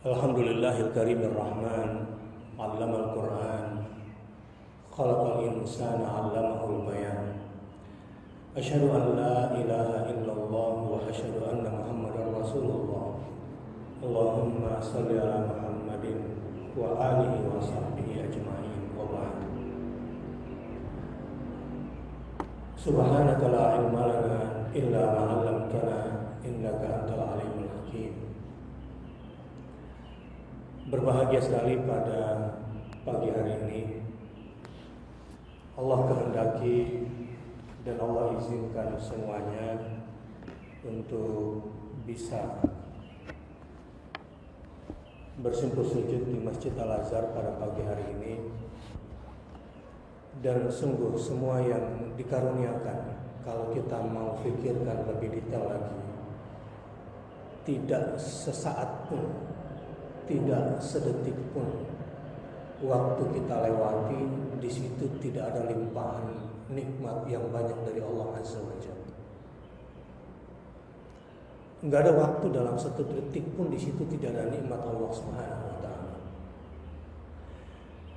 Alhamdulillahil karimir rahman, 'allamal Qur'an, khalaqal insana 'allamahul bayan. Asyhadu an la ilaha illallah wa asyhadu anna Muhammadar Rasulullah. Allahumma shalli ala Muhammadin wa alihi wa sahbihi ajma'in wa ba'd. Subhanaka la ilma lana illa ma 'allamtana innaka antal alimul hakim. Berbahagia sekali pada pagi hari ini Allah kehendaki dan Allah izinkan semuanya untuk bisa bersimpuh sujud di Masjid Al-Azhar pada pagi hari ini. Dan sungguh semua yang dikaruniakan, kalau kita mau pikirkan lebih detail lagi, tidak sesaat pun, tidak sedetik pun waktu kita lewati di situ tidak ada limpahan nikmat yang banyak dari Allah Azza wa Jalla. Enggak ada waktu dalam satu detik pun di situ tidak ada nikmat Allah Subhanahu wa taala.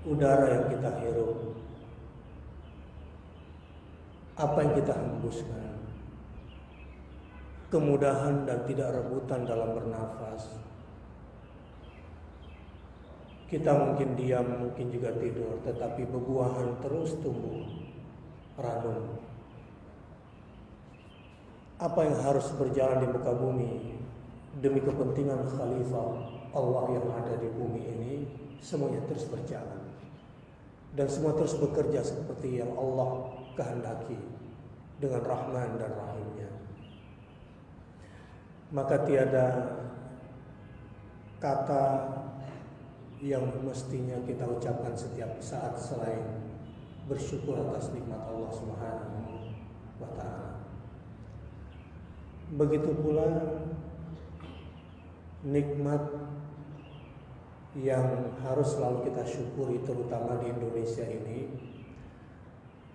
Udara yang kita hirup, apa yang kita hembuskan, kemudahan dan tidak rebutan dalam bernafas. Kita mungkin diam, mungkin juga tidur, tetapi bebuahan terus tumbuh, ranum. Apa yang harus berjalan di muka bumi demi kepentingan khalifah Allah yang ada di bumi ini, semuanya terus berjalan. Dan semua terus bekerja seperti yang Allah kehendaki dengan Rahman dan Rahimnya. Maka tiada kata yang mestinya kita ucapkan setiap saat selain bersyukur atas nikmat Allah Subhanahu wa taala. Begitu pula nikmat yang harus selalu kita syukuri, terutama di Indonesia ini,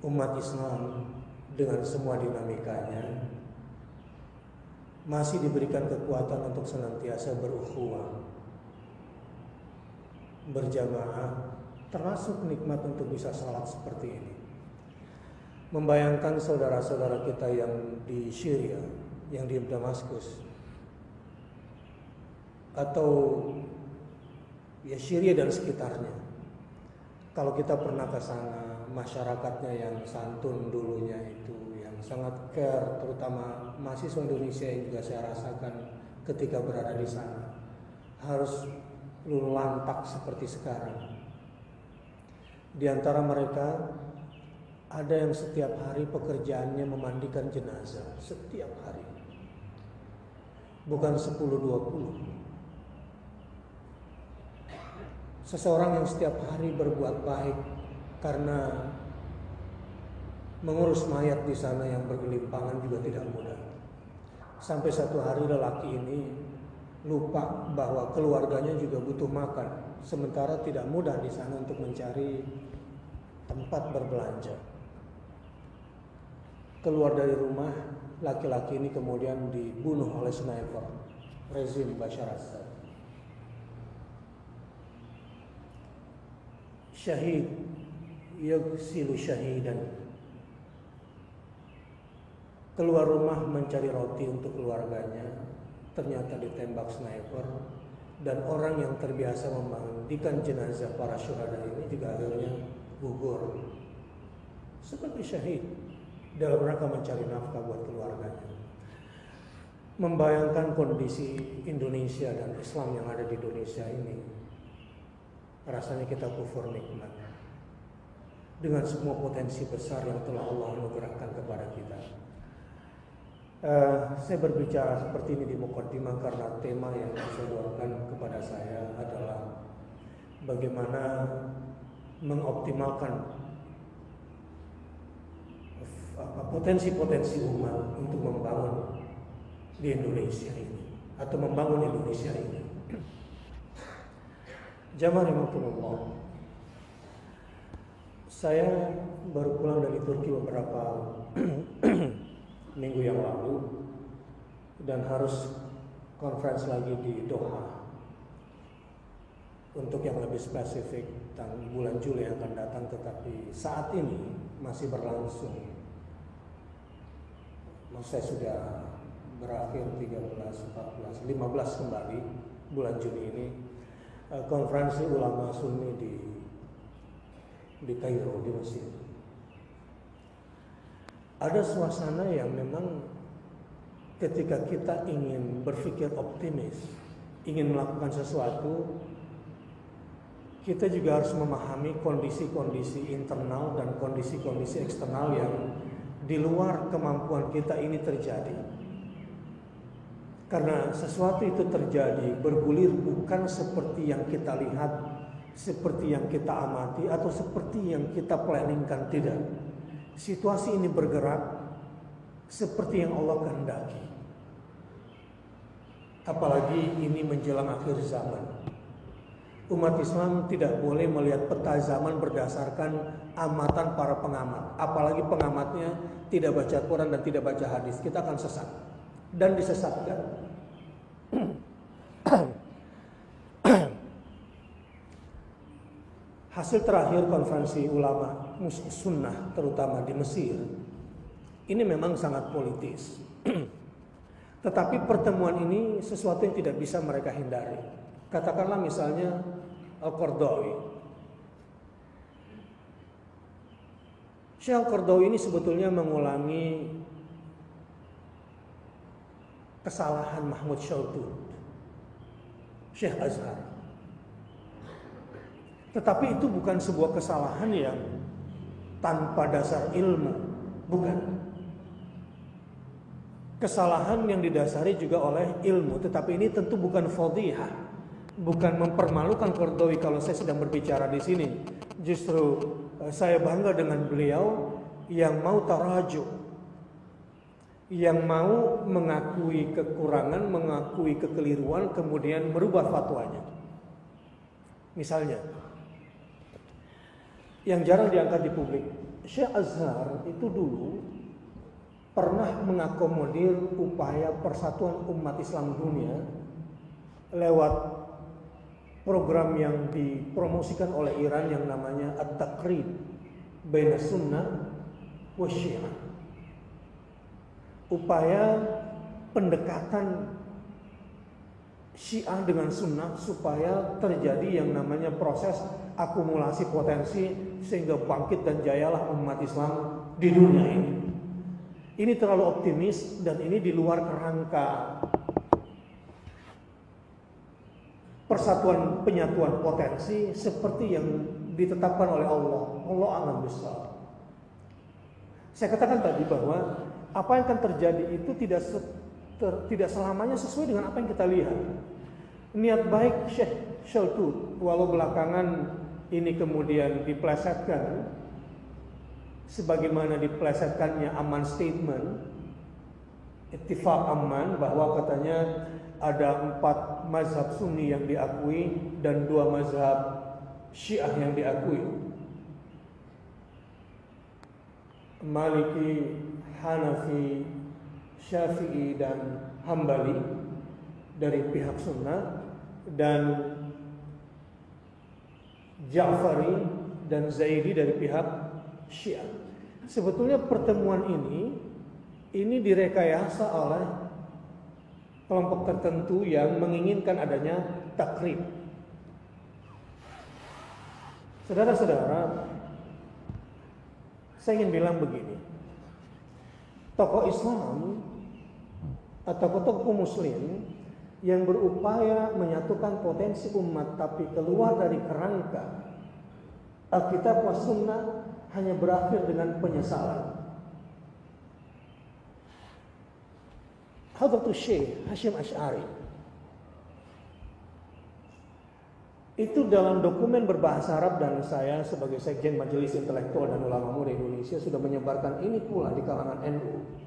umat Islam dengan semua dinamikanya masih diberikan kekuatan untuk senantiasa berukhuwah, berjamaah, termasuk nikmat untuk bisa salat seperti ini. Membayangkan saudara-saudara kita yang di Syria, yang di Damaskus, atau ya Syria dan sekitarnya. Kalau kita pernah ke sana, masyarakatnya yang santun dulunya itu, yang sangat care, terutama mahasiswa Indonesia yang juga saya rasakan ketika berada di sana, harus lulu lantak seperti sekarang. Di antara mereka ada yang setiap hari pekerjaannya memandikan jenazah, setiap hari. Bukan 10-20. Seseorang yang setiap hari berbuat baik karena mengurus mayat di sana yang bergelimpangan juga tidak mudah. Sampai satu hari lelaki ini lupa bahwa keluarganya juga butuh makan, sementara tidak mudah di sana untuk mencari tempat berbelanja. Keluar dari rumah, laki-laki ini kemudian dibunuh oleh sniper rezim Bashar Assad. Syahid yaghsilu syahidan. Keluar rumah mencari roti untuk keluarganya, ternyata ditembak sniper, dan orang yang terbiasa memandikan jenazah para syuhada ini juga akhirnya gugur sebagai syahid dalam rangka mencari nafkah buat keluarganya. Membayangkan kondisi Indonesia dan Islam yang ada di Indonesia ini, rasanya kita kufur nikmat dengan semua potensi besar yang telah Allah anugerahkan kepada kita. Saya berbicara seperti ini di mukaddimah karena tema yang disodorkan kepada saya adalah bagaimana mengoptimalkan potensi-potensi umat untuk membangun di Indonesia ini atau membangun Indonesia ini. Jamaah rahimakumullah. Saya baru pulang dari Turki beberapa minggu yang lalu dan harus conference lagi di Doha untuk yang lebih spesifik tentang bulan Juli yang akan datang, tetapi saat ini masih berlangsung. Saya sudah berakhir 13, 14, 15 kembali bulan Juni ini konferensi ulama Sunni di Kairo di Mesir. Ada suasana yang memang ketika kita ingin berpikir optimis, ingin melakukan sesuatu, kita juga harus memahami kondisi-kondisi internal dan kondisi-kondisi eksternal yang di luar kemampuan kita ini terjadi. Karena sesuatu itu terjadi bergulir bukan seperti yang kita lihat, seperti yang kita amati, atau seperti yang kita planningkan, tidak. Situasi ini bergerak seperti yang Allah kehendaki. Apalagi ini menjelang akhir zaman. Umat Islam tidak boleh melihat peta zaman berdasarkan amatan para pengamat. Apalagi pengamatnya tidak baca Quran dan tidak baca hadis. Kita akan sesat dan disesatkan. Hasil terakhir konferensi ulama sunnah terutama di Mesir ini memang sangat politis. Tetapi pertemuan ini sesuatu yang tidak bisa mereka hindari. Katakanlah misalnya Al-Qardawi. Syekh Al-Qardawi ini sebetulnya mengulangi kesalahan Mahmud Shaltut, Syekh Azhar. Tetapi itu bukan sebuah kesalahan yang tanpa dasar ilmu, bukan. Kesalahan yang didasari juga oleh ilmu, tetapi ini tentu bukan fadhihah, bukan mempermalukan Qardawi kalau saya sedang berbicara di sini. Justru saya bangga dengan beliau yang mau tarajuh, yang mau mengakui kekurangan, mengakui kekeliruan, kemudian merubah fatwanya. Misalnya, yang jarang diangkat di publik, Syekh Azhar itu dulu pernah mengakomodir upaya persatuan umat Islam dunia lewat program yang dipromosikan oleh Iran yang namanya At-Taqrib Baina Sunnah wa Syiah. Upaya pendekatan Syiah dengan Sunnah supaya terjadi yang namanya proses akumulasi potensi sehingga bangkit dan jayalah umat Islam di dunia ini. Ini terlalu optimis dan ini di luar kerangka persatuan penyatuan potensi seperti yang ditetapkan oleh Allah. Allah a'lam bishawab. Saya katakan tadi bahwa apa yang akan terjadi itu tidak selamanya sesuai dengan apa yang kita lihat. Niat baik Syekh Shaltut, walau belakangan ini kemudian diplesetkan sebagaimana diplesetkannya Amman Statement, Ittifaq Amman, bahwa katanya ada 4 mazhab Sunni yang diakui dan 2 mazhab Syiah yang diakui. Maliki, Hanafi, Syafi'i dan Hambali dari pihak Sunnah, dan Ja'fari dan Zaidi dari pihak Syiah. Sebetulnya pertemuan ini direkayasa oleh kelompok tertentu yang menginginkan adanya takrib. Saudara-saudara, saya ingin bilang begini. Tokoh Islam atau tokoh Muslim yang berupaya menyatukan potensi umat tapi keluar dari kerangka Alkitab wa Sunnah hanya berakhir dengan penyesalan. Hadratus Syekh Hasyim Asy'ari itu dalam dokumen berbahasa Arab, dan saya sebagai Sekjen Majelis Intelektual dan Ulama Muda Indonesia sudah menyebarkan ini pula di kalangan NU.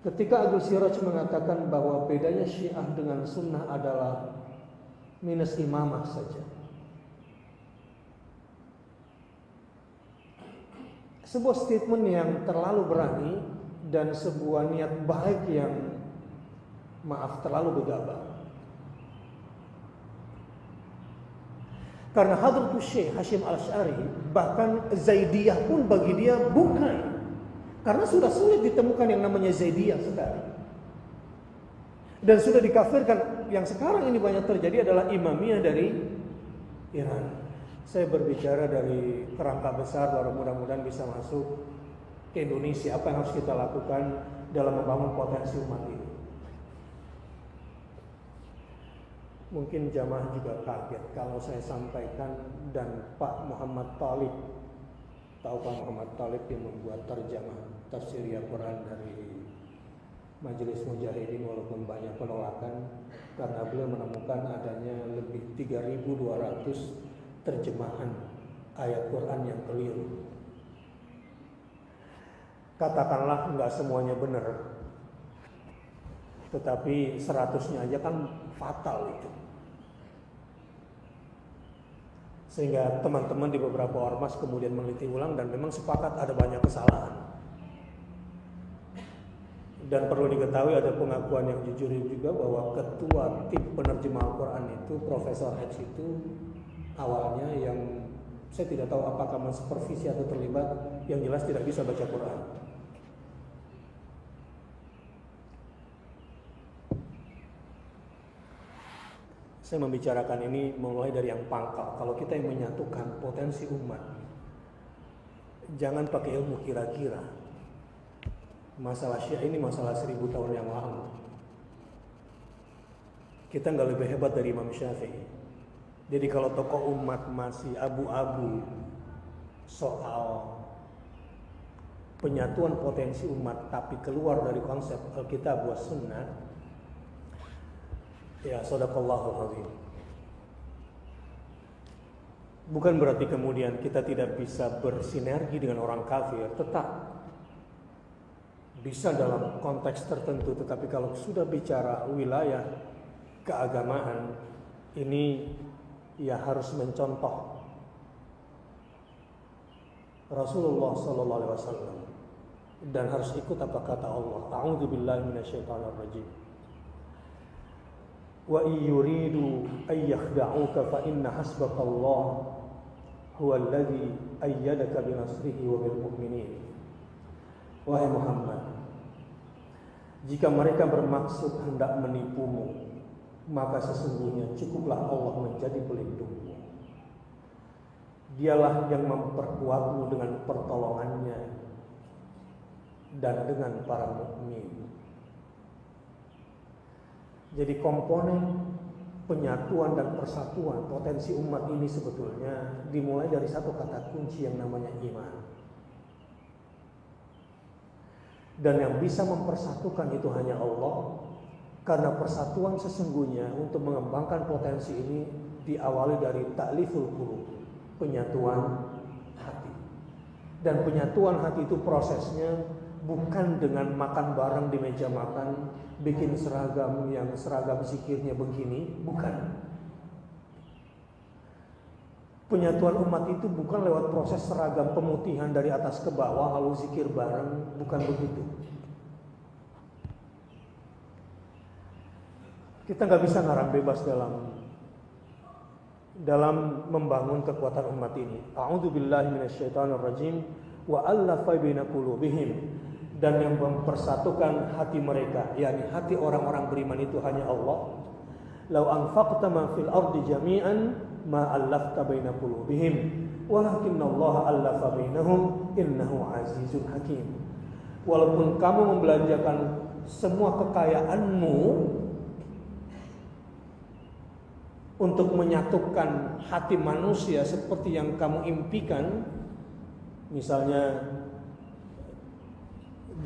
Ketika Abdul Siraj mengatakan bahwa bedanya Syiah dengan Sunnah adalah minus imamah saja. Sebuah statement yang terlalu berani dan sebuah niat baik yang terlalu gegabah. Karena Hadratus Syekh Hasyim Al-Asy'ari, bahkan Zaidiyah pun bagi dia bukan. Karena sudah sulit ditemukan yang namanya Zaidiyah sekarang. Dan sudah dikafirkan. Yang sekarang ini banyak terjadi adalah Imamiyah dari Iran. Saya berbicara dari kerangka besar, baru mudah-mudahan bisa masuk ke Indonesia. Apa yang harus kita lakukan dalam membangun potensi umat ini? Mungkin jamaah juga kaget kalau saya sampaikan, dan Pak Muhammad Thalib, tahu Pak Muhammad Thalib yang membuat terjemah tafsir Al-Quran dari Majelis Mujahidin, walaupun banyak penolakan karena beliau menemukan adanya lebih 3.200 terjemahan ayat Quran yang keliru. Katakanlah nggak semuanya benar, tetapi 100-nya aja kan fatal itu. Sehingga teman-teman di beberapa ormas kemudian meneliti ulang dan memang sepakat ada banyak kesalahan. Dan perlu diketahui ada pengakuan yang jujur juga bahwa ketua tim penerjemah Al-Quran itu Profesor X itu awalnya yang saya tidak tahu apakah mensupervisi atau terlibat, yang jelas tidak bisa baca Quran. Saya membicarakan ini mulai dari yang pangkal. Kalau kita yang menyatukan potensi umat, jangan pakai ilmu kira-kira. Masalah Syiah ini masalah 1000 tahun yang lalu. Kita nggak lebih hebat dari Imam Syafi'i. Jadi kalau tokoh umat masih abu-abu soal penyatuan potensi umat tapi keluar dari konsep Alkitab wa Sunnah, ya sadaqallahul azim. Bukan berarti kemudian kita tidak bisa bersinergi dengan orang kafir, tetap bisa dalam konteks tertentu, tetapi kalau sudah bicara wilayah keagamaan, ini ya harus mencontoh Rasulullah sallallahu alaihi wasallam dan harus ikut apa kata Allah. A'udzubillahi minasyaitonir rajim. Wa yuridu ay yakhda'uka fa inna hasbakallah huwal ladzi ayyadaka bi nasrihi wa bil mu'minin. Wahai Muhammad, jika mereka bermaksud hendak menipumu, maka sesungguhnya cukuplah Allah menjadi pelindungmu. Dialah yang memperkuatmu dengan pertolongannya dan dengan para mukmin. Jadi komponen penyatuan dan persatuan potensi umat ini sebetulnya dimulai dari satu kata kunci yang namanya iman. Dan yang bisa mempersatukan itu hanya Allah. Karena persatuan sesungguhnya untuk mengembangkan potensi ini diawali dari ta'liful qulub, penyatuan hati. Dan penyatuan hati itu prosesnya bukan dengan makan bareng di meja makan, bikin seragam yang seragam zikirnya begini, bukan. Penyatuan umat itu bukan lewat proses seragam pemutihan dari atas ke bawah lalu zikir bareng, bukan begitu. Kita nggak bisa ngarang bebas dalam membangun kekuatan umat ini. A'udzubillahi minasyaitonirrajim wa allafa baina qulubihim, dan yang mempersatukan hati mereka, yakni hati orang-orang beriman itu hanya Allah. Lau anfaqta ma fil ardi jami'an ma allafta baina qulubihim walakinallaha allafa bainahum innahu azizun hakim. Walaupun kamu membelanjakan semua kekayaanmu untuk menyatukan hati manusia seperti yang kamu impikan, misalnya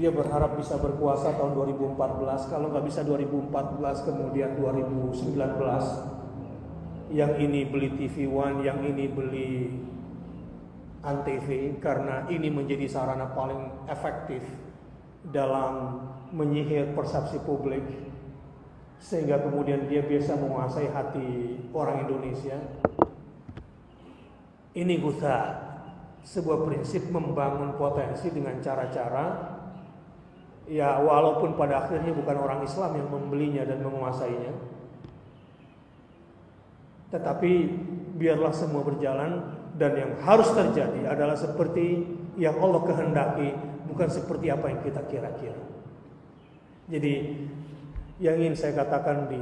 dia berharap bisa berkuasa tahun 2014, kalau nggak bisa 2014 kemudian 2019, yang ini beli TV One, yang ini beli Antv, karena ini menjadi sarana paling efektif dalam menyihir persepsi publik, sehingga kemudian dia biasa menguasai hati orang Indonesia. Ini sebuah prinsip membangun potensi dengan cara-cara Ya walaupun pada akhirnya bukan orang Islam yang membelinya dan menguasainya, tetapi biarlah semua berjalan, dan yang harus terjadi adalah seperti yang Allah kehendaki, bukan seperti apa yang kita kira-kira. Jadi yang ingin saya katakan di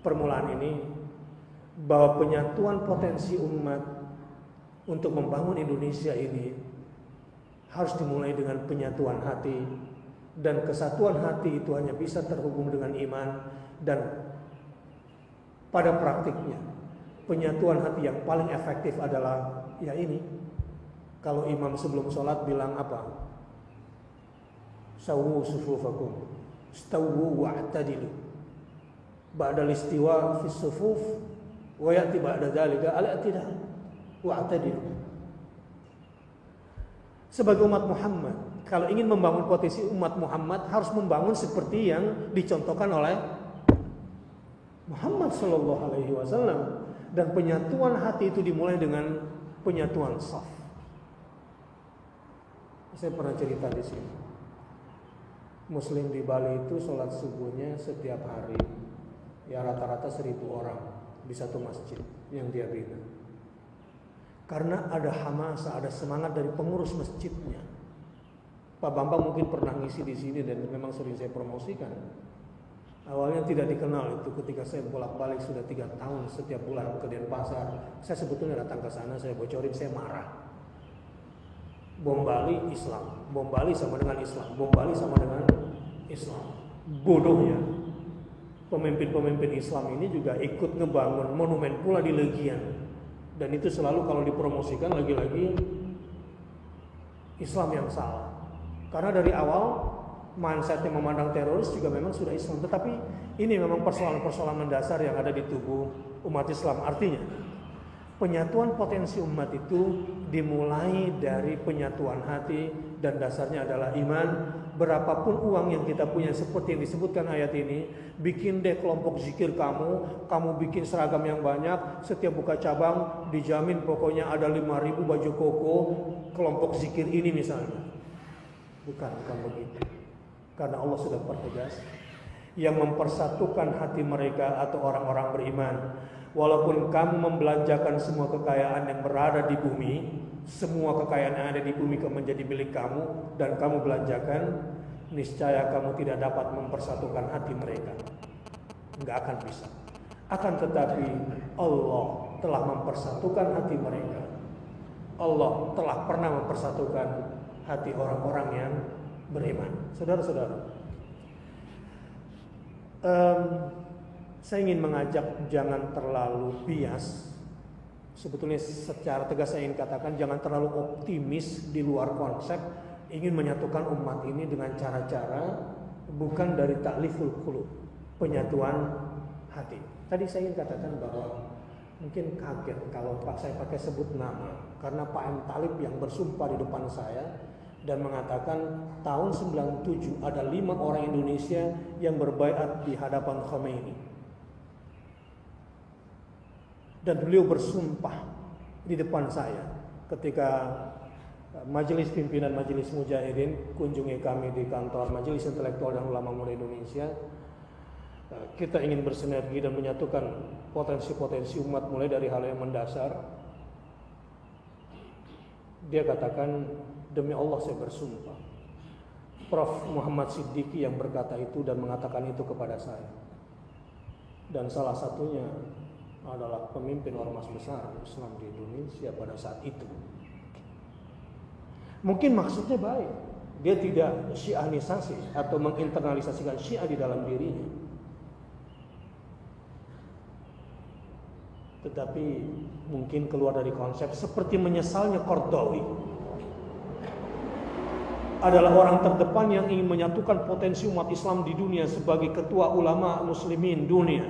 permulaan ini, bahwa penyatuan potensi umat untuk membangun Indonesia ini harus dimulai dengan penyatuan hati, dan kesatuan hati itu hanya bisa terhubung dengan iman. Dan pada praktiknya penyatuan hati yang paling efektif adalah ya ini. Kalau imam sebelum sholat bilang apa? Sawu sufufakum, stawu wa'tadilu. Ba'dal istiwa fi sufuf wa ya'ti ba'da dzalika al-i'tidal wa'tadilu. Sebagai umat Muhammad, kalau ingin membangun potensi umat Muhammad, harus membangun seperti yang dicontohkan oleh Muhammad sallallahu alaihi wasallam. Dan penyatuan hati itu dimulai dengan penyatuan shaf. Saya pernah cerita di sini. Muslim di Bali itu sholat subuhnya setiap hari, ya rata-rata 1.000 orang di satu masjid yang dia bina. Karena ada hamasa, ada semangat dari pengurus masjidnya. Pak Bambang mungkin pernah ngisi di sini dan memang sering saya promosikan. Awalnya tidak dikenal itu, ketika saya bolak-balik sudah 3 tahun setiap bulan ke Denpasar. Saya sebetulnya datang ke sana, saya bocorin, saya marah. Bom Bali Islam, bom Bali sama dengan Islam, bom Bali sama dengan Islam. Bodohnya pemimpin-pemimpin Islam ini juga ikut ngebangun monumen pula di Legian. Dan itu selalu kalau dipromosikan lagi-lagi Islam yang salah. Karena dari awal mindsetnya memandang teroris juga memang sudah Islam. Tetapi ini memang persoalan-persoalan mendasar yang ada di tubuh umat Islam. Artinya penyatuan potensi umat itu dimulai dari penyatuan hati, dan dasarnya adalah iman. Berapapun uang yang kita punya, seperti yang disebutkan ayat ini, bikin deh kelompok zikir kamu bikin seragam yang banyak, setiap buka cabang dijamin pokoknya ada 5.000 baju koko kelompok zikir ini misalnya. Bukan begitu. Karena Allah sudah pertegas, yang mempersatukan hati mereka atau orang-orang beriman. Walaupun kamu membelanjakan semua kekayaan yang berada di bumi, semua kekayaan yang ada di bumi menjadi milik kamu dan kamu belanjakan, niscaya kamu tidak dapat mempersatukan hati mereka. Enggak akan bisa. Akan tetapi Allah telah mempersatukan hati mereka. Allah telah pernah mempersatukan hati orang-orang yang beriman. Saudara-saudara, saya ingin mengajak jangan terlalu bias. Sebetulnya secara tegas saya ingin katakan jangan terlalu optimis di luar konsep ingin menyatukan umat ini dengan cara-cara bukan dari ta'liful qulub, penyatuan hati. Tadi saya ingin katakan bahwa mungkin kaget kalau saya pakai sebut nama, karena Pak M. Talib yang bersumpah di depan saya dan mengatakan tahun 97 ada 5 orang Indonesia yang berbaiat di hadapan Khomeini. Dan beliau bersumpah di depan saya ketika Majelis Pimpinan Majelis Mujahidin kunjungi kami di kantor Majelis Intelektual dan Ulama Muda Indonesia. Kita ingin bersinergi dan menyatukan potensi-potensi umat mulai dari hal yang mendasar. Dia katakan, demi Allah saya bersumpah, Prof. Muhammad Siddiqi yang berkata itu dan mengatakan itu kepada saya. Dan salah satunya adalah pemimpin ormas besar Islam di Indonesia pada saat itu. Mungkin maksudnya baik, dia tidak syianisasi atau menginternalisasikan Syiah di dalam dirinya. Tetapi mungkin keluar dari konsep seperti menyesalnya Qardawi adalah orang terdepan yang ingin menyatukan potensi umat Islam di dunia sebagai ketua ulama muslimin dunia.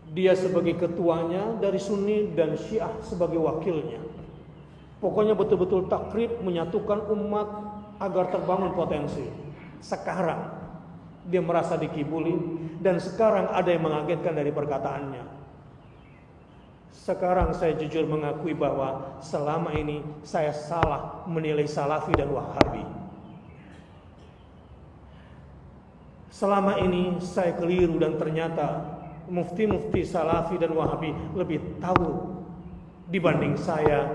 Dia sebagai ketuanya dari Sunni dan Syiah sebagai wakilnya. Pokoknya betul-betul takrib menyatukan umat agar terbangun potensi. Sekarang dia merasa dikibuli dan sekarang ada yang mengagetkan dari perkataannya. Sekarang saya jujur mengakui bahwa selama ini saya salah menilai Salafi dan Wahabi. Selama ini saya keliru dan ternyata mufti-mufti Salafi dan Wahabi lebih tahu dibanding saya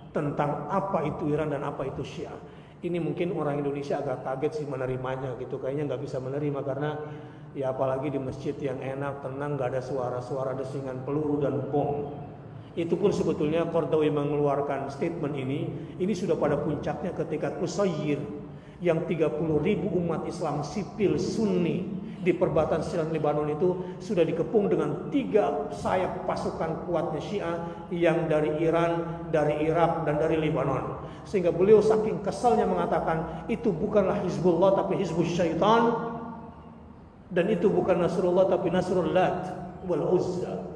tentang apa itu Iran dan apa itu Syiah. Ini mungkin orang Indonesia agak kaget sih menerimanya gitu. Kayaknya nggak bisa menerima karena ya apalagi di masjid yang enak, tenang, nggak ada suara-suara desingan peluru dan bom. Itu pun sebetulnya Qardawi mengeluarkan statement ini sudah pada puncaknya ketika Qusayr yang 30.000 umat Islam sipil Sunni di perbatasan Syria dan Lebanon itu sudah dikepung dengan 3 sayap pasukan kuatnya Syiah yang dari Iran, dari Irak dan dari Lebanon. Sehingga beliau saking kesalnya mengatakan itu bukanlah Hizbullah tapi Hizbus Syaitan, dan itu bukan Nasrullah tapi Nasrul Lat wal Uzza.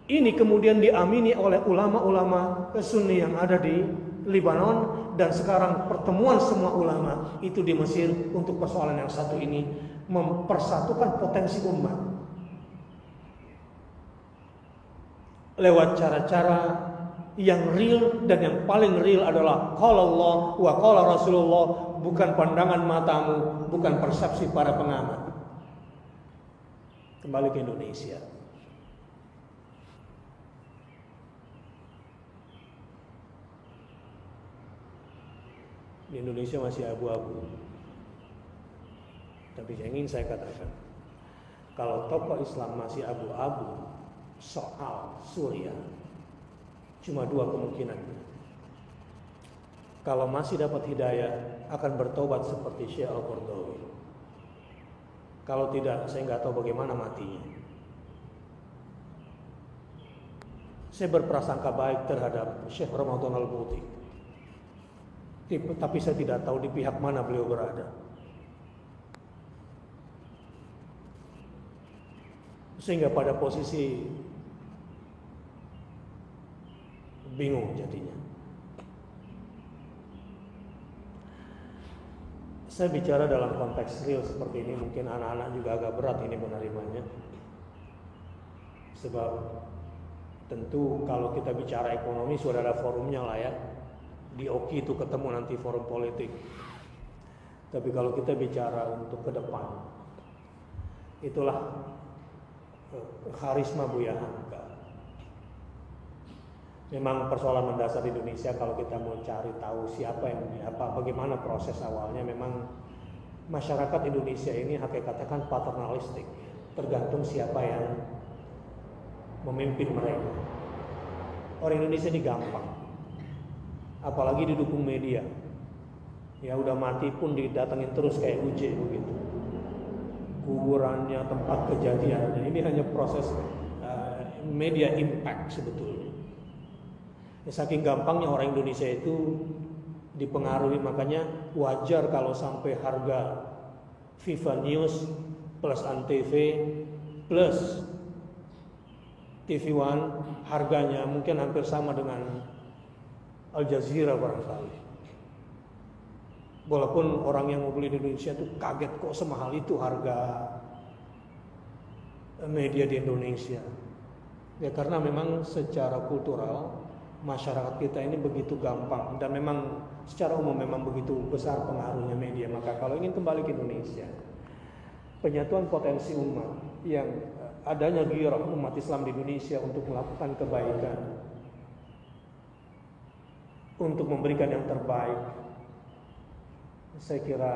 Ini kemudian diamini oleh ulama-ulama Sunni yang ada di Lebanon, dan sekarang pertemuan semua ulama itu di Mesir untuk persoalan yang satu ini, mempersatukan potensi umat lewat cara-cara yang real, dan yang paling real adalah qala Allah wa qala Rasulullah, bukan pandangan matamu, bukan persepsi para pengamat. Kembali ke Indonesia. Di Indonesia masih abu-abu. Tapi yang ingin saya katakan, kalau tokoh Islam masih abu-abu soal Suriah, cuma 2 kemungkinan. Kalau masih dapat hidayah, akan bertobat seperti Syekh Al-Qardawi. Kalau tidak, saya nggak tahu bagaimana matinya. Saya berprasangka baik terhadap Syekh Ramadan Al-Buti, tapi saya tidak tahu di pihak mana beliau berada. Sehingga pada posisi bingung jadinya. Saya bicara dalam konteks real seperti ini, mungkin anak-anak juga agak berat ini menerimanya. Sebab tentu kalau kita bicara ekonomi sudah ada forumnya lah ya. Di OKI itu ketemu nanti forum politik. Tapi kalau kita bicara untuk ke depan, itulah karisma Buya Hamka. Memang persoalan mendasar di Indonesia kalau kita mau cari tahu siapa yang bagaimana proses awalnya, memang masyarakat Indonesia ini hakikatnya kan paternalistik, tergantung siapa yang memimpin mereka. Orang Indonesia ini gampang, apalagi didukung media. Ya udah mati pun didatengin terus kayak UJ begitu. Kuburannya, tempat kejadiannya, ini hanya proses media impact sebetulnya. Ya, saking gampangnya orang Indonesia itu dipengaruhi, makanya wajar kalau sampai harga Viva News plus Antv plus TV One harganya mungkin hampir sama dengan Al Jazeera barangkali. Walaupun orang yang mau beli di Indonesia itu kaget kok semahal itu harga media di Indonesia. Ya karena memang secara kultural masyarakat kita ini begitu gampang, dan memang secara umum memang begitu besar pengaruhnya media. Maka kalau ingin kembali ke Indonesia, penyatuan potensi umat, yang adanya gairah umat Islam di Indonesia untuk melakukan kebaikan, untuk memberikan yang terbaik, saya kira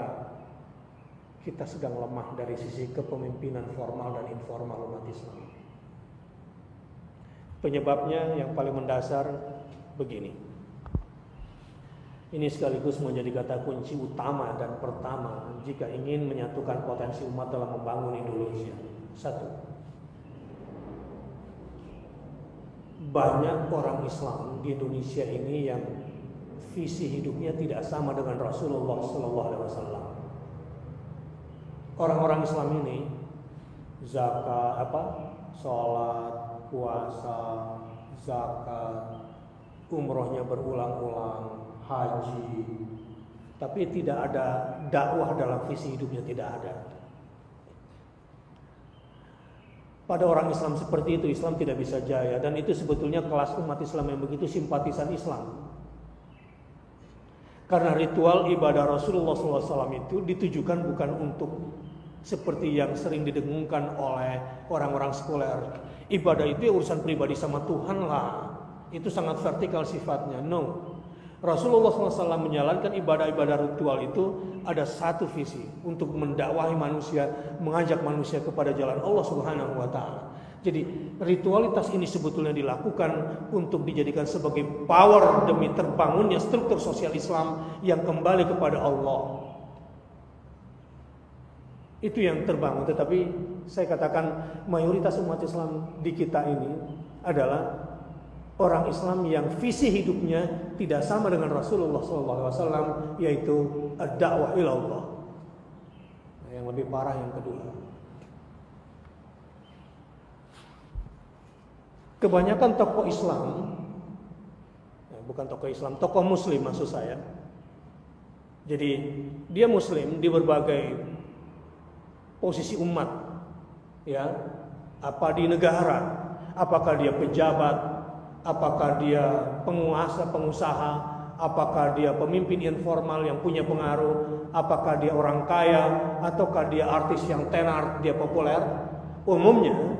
kita sedang lemah dari sisi kepemimpinan formal dan informal umat Islam. Penyebabnya yang paling mendasar begini. Ini sekaligus menjadi kata kunci utama dan pertama jika ingin menyatukan potensi umat dalam membangun Indonesia. 1. Banyak orang Islam di Indonesia ini yang visi hidupnya tidak sama dengan Rasulullah SAW. Orang-orang Islam ini zakat, sholat, puasa, zakat, umrohnya berulang-ulang, haji, tapi tidak ada dakwah dalam visi hidupnya, tidak ada. Pada orang Islam seperti itu, Islam tidak bisa jaya, dan itu sebetulnya kelas umat Islam yang begitu simpatisan Islam. Karena ritual ibadah Rasulullah SAW itu ditujukan bukan untuk seperti yang sering didengungkan oleh orang-orang sekuler. Ibadah itu ya urusan pribadi sama Tuhan lah. Itu sangat vertikal sifatnya. No. Rasulullah SAW menjalankan ibadah-ibadah ritual itu ada satu visi, untuk mendakwahi manusia, mengajak manusia kepada jalan Allah Subhanahu wa taala. Jadi ritualitas ini sebetulnya dilakukan untuk dijadikan sebagai power demi terbangunnya struktur sosial Islam yang kembali kepada Allah. Itu yang terbangun. Tetapi saya katakan mayoritas umat Islam di kita ini adalah orang Islam yang visi hidupnya tidak sama dengan Rasulullah SAW, yaitu ad-da'wah ila Allah. Yang lebih parah yang kedua. Kebanyakan tokoh Islam, bukan tokoh Islam, tokoh Muslim maksud saya. Jadi dia Muslim di berbagai posisi umat, ya, apa di negara, apakah dia pejabat, apakah dia penguasa, pengusaha, apakah dia pemimpin informal yang punya pengaruh, apakah dia orang kaya, ataukah dia artis yang tenar, dia populer. Umumnya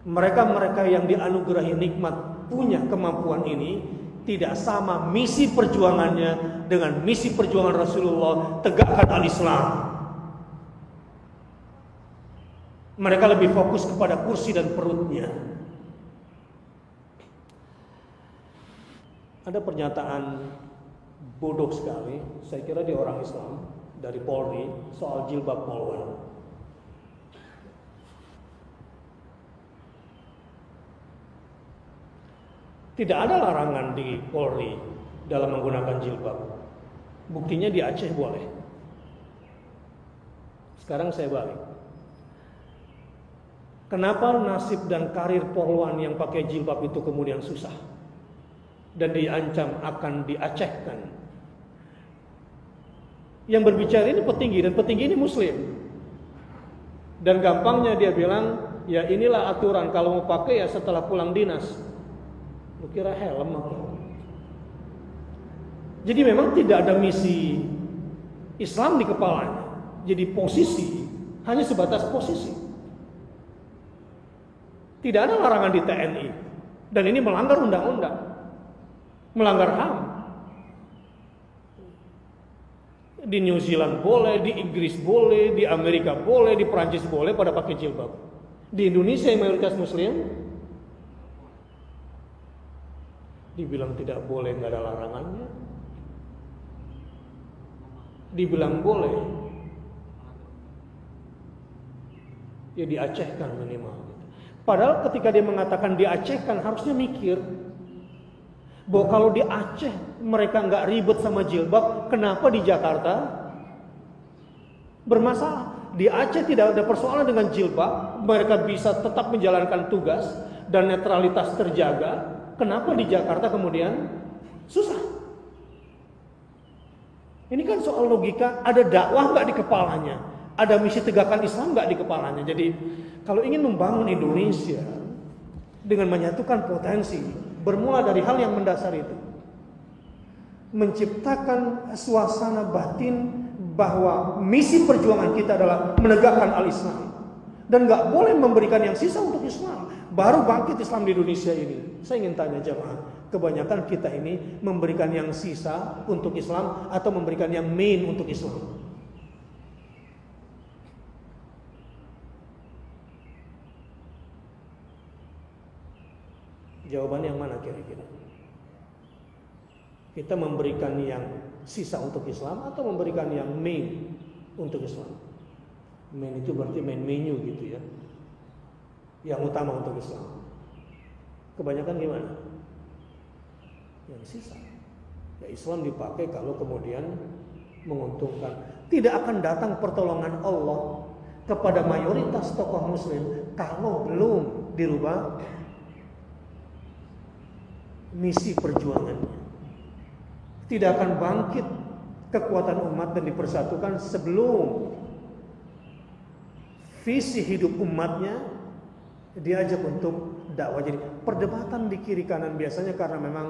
mereka-mereka yang dianugerahi nikmat punya kemampuan ini tidak sama misi perjuangannya dengan misi perjuangan Rasulullah, tegakkan al-Islam. Mereka lebih fokus kepada kursi dan perutnya. Ada pernyataan bodoh sekali, saya kira dia orang Islam, dari Polri soal jilbab polwan. Tidak ada larangan di Polri dalam menggunakan jilbab. Buktinya di Aceh boleh. Sekarang saya balik. Kenapa nasib dan karir polwan yang pakai jilbab itu kemudian susah dan diancam akan diacehkan? Yang berbicara ini petinggi, dan petinggi ini Muslim. Dan gampangnya dia bilang, ya inilah aturan, kalau mau pakai ya setelah pulang dinas. Lu kira helm apa? Jadi memang tidak ada misi Islam di kepalanya. Jadi posisi hanya sebatas posisi. Tidak ada larangan di TNI. Dan ini melanggar undang-undang, melanggar HAM. Di New Zealand boleh, di Inggris boleh, di Amerika boleh, di Prancis boleh pada pakai jilbab. Di Indonesia yang mayoritas Muslim dibilang tidak boleh, nggak ada larangannya. Dibilang boleh, ya diacehkan minimal. Padahal ketika dia mengatakan diacehkan, harusnya mikir bahwa kalau di Aceh mereka nggak ribet sama jilbab, kenapa di Jakarta bermasalah? Di Aceh tidak ada persoalan dengan jilbab, mereka bisa tetap menjalankan tugas dan netralitas terjaga. Kenapa di Jakarta kemudian susah? Ini kan soal logika. Ada dakwah nggak di kepalanya? Ada misi tegakkan Islam nggak di kepalanya? Jadi kalau ingin membangun Indonesia dengan menyatukan potensi, bermula dari hal yang mendasar itu, menciptakan suasana batin bahwa misi perjuangan kita adalah menegakkan al-Islam dan nggak boleh memberikan yang sisa untuk Islam. Baru bangkit Islam di Indonesia ini. Saya ingin tanya jemaah, kebanyakan kita ini memberikan yang sisa untuk Islam atau memberikan yang main untuk Islam? Jawaban yang mana kira-kira? Kita memberikan yang sisa untuk Islam atau memberikan yang main untuk Islam? Main itu berarti main menu gitu ya, yang utama untuk Islam. Kebanyakan gimana? Yang sisa. Ya Islam dipakai kalau kemudian menguntungkan. Tidak akan datang pertolongan Allah kepada mayoritas tokoh Muslim kalau belum dirubah misi perjuangannya. Tidak akan bangkit kekuatan umat dan dipersatukan sebelum visi hidup umatnya diajak untuk dakwah. Jadi perdebatan di kiri kanan biasanya karena memang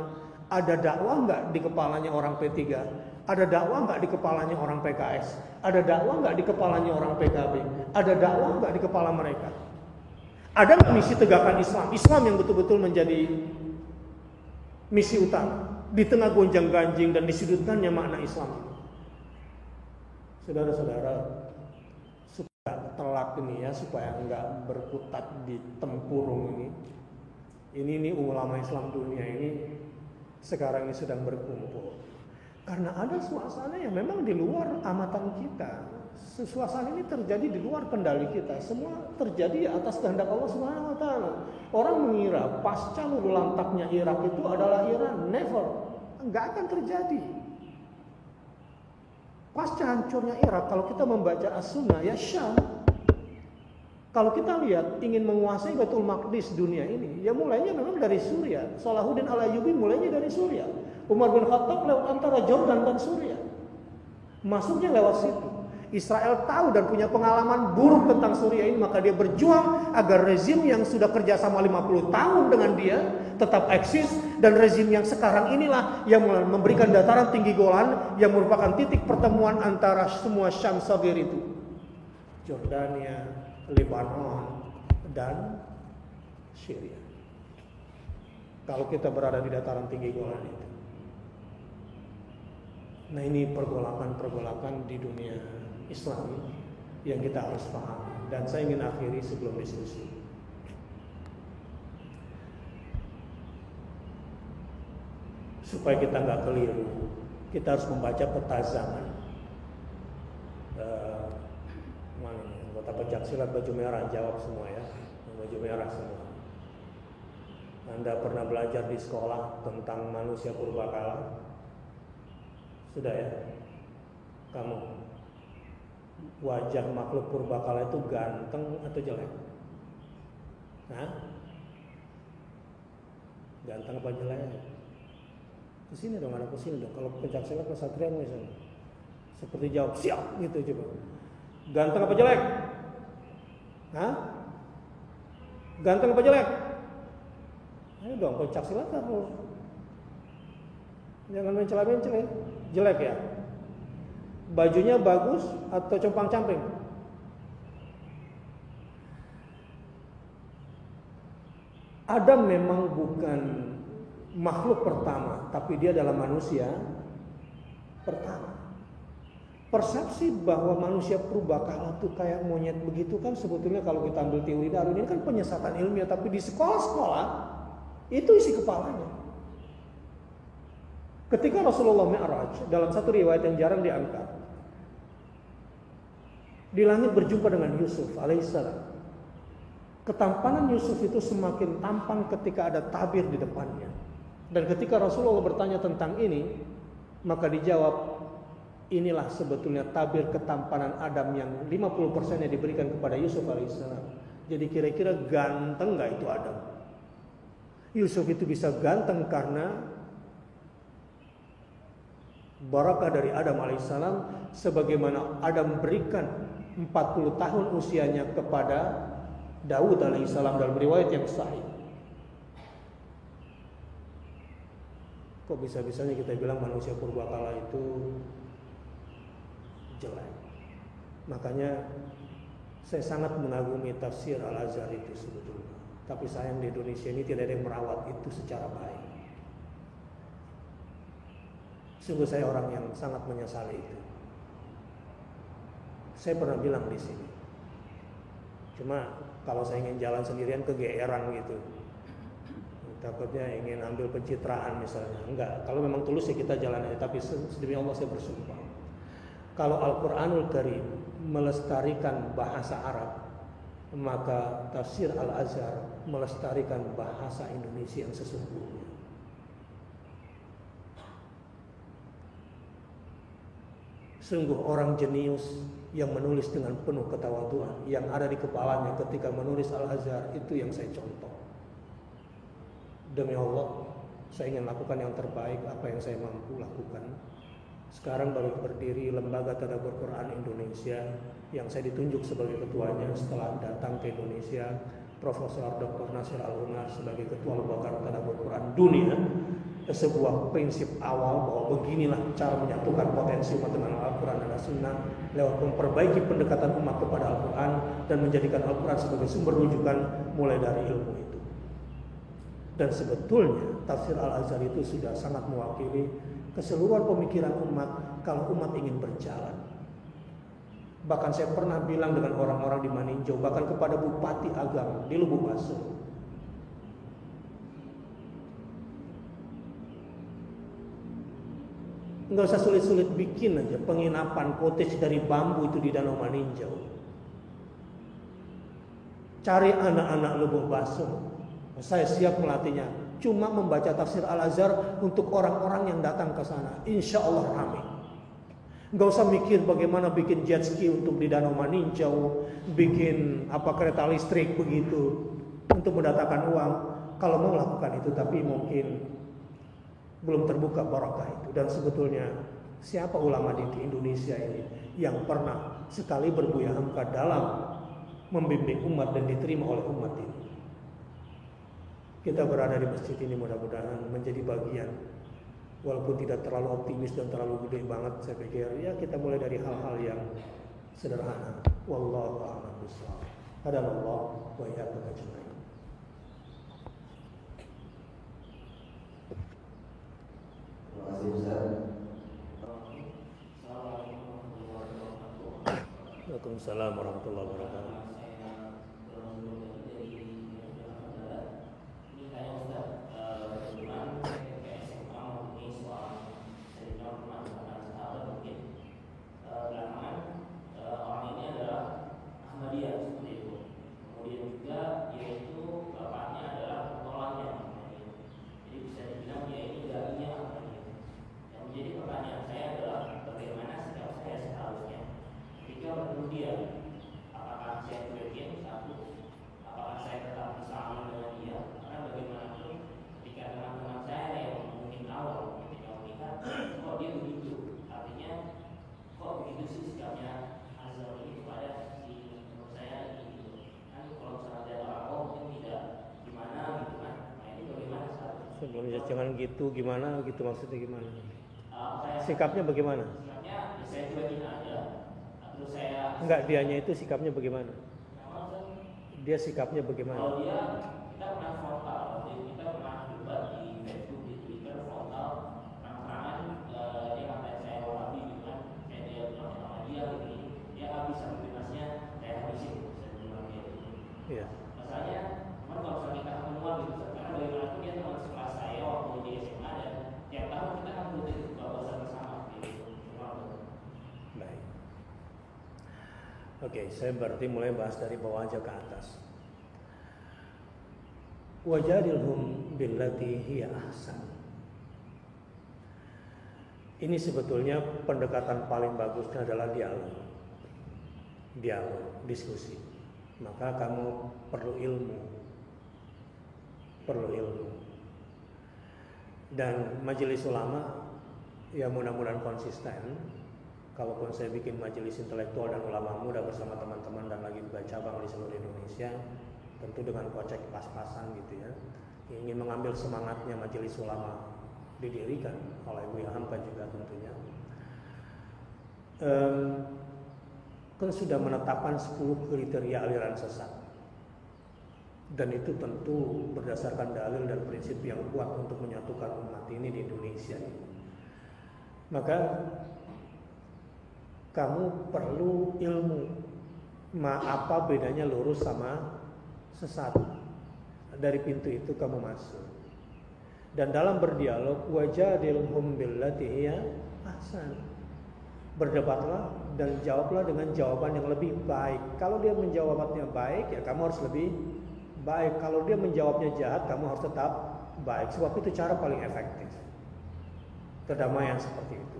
Ada dakwah nggak di kepalanya orang P3? Ada dakwah nggak di kepalanya orang PKS? Ada dakwah nggak di kepalanya orang PKB? Ada dakwah nggak di kepala mereka? Ada nggak misi tegakkan Islam? Islam yang betul-betul menjadi misi utama di tengah gonjang-ganjing dan disudutkannya makna Islam. Saudara-saudara, supaya telak ini ya, supaya nggak berkutat di tempurung ini ulama Islam dunia ini sekarang ini sedang berkumpul. Karena ada suasana yang memang di luar amatan kita. Suasana ini terjadi di luar kendali kita. Semua terjadi atas kehendak Allah Subhanahu wa taala. Orang mengira pasca luluh lantaknya Irak itu adalah Iran. Never. Enggak akan terjadi. Pasca hancurnya Irak, kalau kita membaca As-Sunnah ya Syam. Kalau kita lihat ingin menguasai Baitul Maqdis dunia ini, ya mulainya memang dari Suriah. Salahuddin Al-Ayyubi mulainya dari Suriah. Umar bin Khattab lewat antara Jordan dan Suriah. Masuknya lewat situ. Israel tahu dan punya pengalaman buruk tentang Suriah ini, maka dia berjuang agar rezim yang sudah kerjasama 50 tahun dengan dia tetap eksis, dan rezim yang sekarang inilah yang memberikan dataran tinggi Golan yang merupakan titik pertemuan antara semua Syam Sagir itu. Jordania, Lebanon, dan Syria. Kalau kita berada di dataran tinggi Golan itu. Nah, ini pergolakan-pergolakan di dunia Islam yang kita harus paham. Dan saya ingin akhiri sebelum diskusi. Supaya kita nggak keliru, kita harus membaca peta zaman. Mana nih? Anggota pencaksilat baju merah jawab semua ya, baju merah semua. Anda pernah belajar di sekolah tentang manusia purbakala? Sudah ya? Kamu, wajah makhluk purbakala itu ganteng atau jelek? Hah? Ganteng apa jelek? Kesini dong, anak kesini dong. Kalau pencaksilat kesatria misalnya, seperti jawab siap gitu coba. Ganteng apa jelek? Hah? Ganteng apa jelek? Ayo dong, pencaksilat kamu. Jangan mencela-mencela ya. Jelek ya? Bajunya bagus atau compang-camping? Adam memang bukan makhluk pertama, tapi dia adalah manusia pertama. Persepsi bahwa manusia purbakala itu kayak monyet begitu kan sebetulnya kalau kita ambil teori Darwin ini kan penyesatan ilmiah, tapi di sekolah-sekolah itu isi kepalanya. Ketika Rasulullah Mi'raj, dalam satu riwayat yang jarang diangkat, di langit berjumpa dengan Yusuf alaihissalam. Ketampanan Yusuf itu semakin tampan ketika ada tabir di depannya. Dan ketika Rasulullah bertanya tentang ini, maka dijawab, inilah sebetulnya tabir ketampanan Adam yang 50%-nya diberikan kepada Yusuf alaihissalam. Jadi kira-kira ganteng gak itu Adam? Yusuf itu bisa ganteng karena barakah dari Adam alaihissalam, sebagaimana Adam berikan 40 tahun usianya kepada Daud alaihissalam dalam riwayat yang sahih. Kok bisa-bisanya kita bilang manusia purbakala itu jelek? Makanya saya sangat mengagumi tafsir Al-Azhar itu sebetulnya. Tapi sayang di Indonesia ini tidak ada yang merawat itu secara baik. Sungguh saya orang yang sangat menyesali itu. Saya pernah bilang di sini. Cuma kalau saya ingin jalan sendirian kegeeran gitu. Takutnya ingin ambil pencitraan misalnya. Enggak, kalau memang tulus ya kita jalan aja. Tapi demi Allah saya bersumpah, kalau Al-Quranul Karim melestarikan bahasa Arab, maka tafsir Al-Azhar melestarikan bahasa Indonesia yang sesungguhnya. Sungguh orang jenius yang menulis dengan penuh ketawaduan, yang ada di kepalanya ketika menulis Al-Azhar, itu yang saya contoh. Demi Allah, saya ingin lakukan yang terbaik apa yang saya mampu lakukan. Sekarang baru berdiri Lembaga Tadabbur Quran Indonesia yang saya ditunjuk sebagai ketuanya setelah datang ke Indonesia Profesor Dr. Nasir Al-Unar sebagai Ketua Lembaga Tadabbur Quran Dunia, sebuah prinsip awal bahwa beginilah cara menyatukan potensi umat dengan Al-Quran dan As-Sunnah lewat memperbaiki pendekatan umat kepada Al-Quran dan menjadikan Al-Quran sebagai sumber rujukan mulai dari ilmu itu. Dan sebetulnya tafsir Al-Azhar itu sudah sangat mewakili keseluruhan pemikiran umat kalau umat ingin berjalan. Bahkan saya pernah bilang dengan orang-orang di Maninjau, bahkan kepada Bupati Agam di Lubuk Baso, nggak usah sulit-sulit bikin aja penginapan cottage dari bambu itu di Danau Maninjau. Cari anak-anak Lubuk Baso, saya siap melatihnya. Cuma membaca tafsir Al-Azhar untuk orang-orang yang datang ke sana, insya Allah ramai. Nggak usah mikir bagaimana bikin jet ski untuk di Danau Maninjau, bikin kereta listrik begitu untuk mendatangkan uang. Kalau mau lakukan itu, tapi mungkin belum terbuka barakah itu. Dan sebetulnya siapa ulama di Indonesia ini yang pernah sekali berbuya hamka dalam membimbing umat dan diterima oleh umat ini? Kita berada di masjid ini mudah-mudahan menjadi bagian, walaupun tidak terlalu optimis dan terlalu gede banget. Saya pikir ya kita mulai dari hal-hal yang sederhana. Wallahu a'lam bishawab. Hadallahu wa iyyakum ajma'in. Terima kasih Ustaz. Waalaikumsalam warahmatullahi wabarakatuh. Jangan gitu, gimana gitu, maksudnya gimana? Sikapnya bagaimana? Sikapnya saya cuekin aja. Terus saya enggak, dianya itu sikapnya bagaimana? Dia sikapnya bagaimana? Kalau dia, kita pernah frontal, kita pernah debat di Facebook, di Twitter frontal, terang-terangan dia ngatain saya wahabi gitu kan, kayak dia bilang sama dia begini, dia habis sampai bebasnya, saya habisin, saya bilang kayak gitu. Iya. Masalahnya, cuma kalau misalnya kita ketemuan gitu, karena bagaimanapun dia teman sekelas saya waktu di SMA dan tiap tahun kita kan rutin buka puasa bersama gitu. Baik. Oke, saya berarti mulai bahas dari bawah aja ke atas. Wajadilhum billati hiya ahsan. Ini sebetulnya pendekatan paling bagusnya adalah dialog, diskusi. Maka kamu perlu ilmu. Dan majelis ulama ya mudah-mudahan konsisten. Kalaupun saya bikin majelis intelektual dan ulama muda bersama teman-teman dan lagi buka cabang di seluruh Indonesia, tentu dengan kocek pas-pasan gitu ya, ingin mengambil semangatnya majelis ulama didirikan oleh Buya Hamka juga tentunya. Kan sudah menetapkan 10 kriteria aliran sesat. Dan itu tentu berdasarkan dalil dan prinsip yang kuat untuk menyatukan umat ini di Indonesia. Maka kamu perlu ilmu. Apa bedanya lurus sama sesat? Dari pintu itu kamu masuk. Dan dalam berdialog, wajadilhum billati hiya ahsan. Berdebatlah dan jawablah dengan jawaban yang lebih baik. Kalau dia menjawabnya baik, ya kamu harus lebih baik. Kalau dia menjawabnya jahat, kamu harus tetap baik. Sebab itu cara paling efektif perdamaian seperti itu.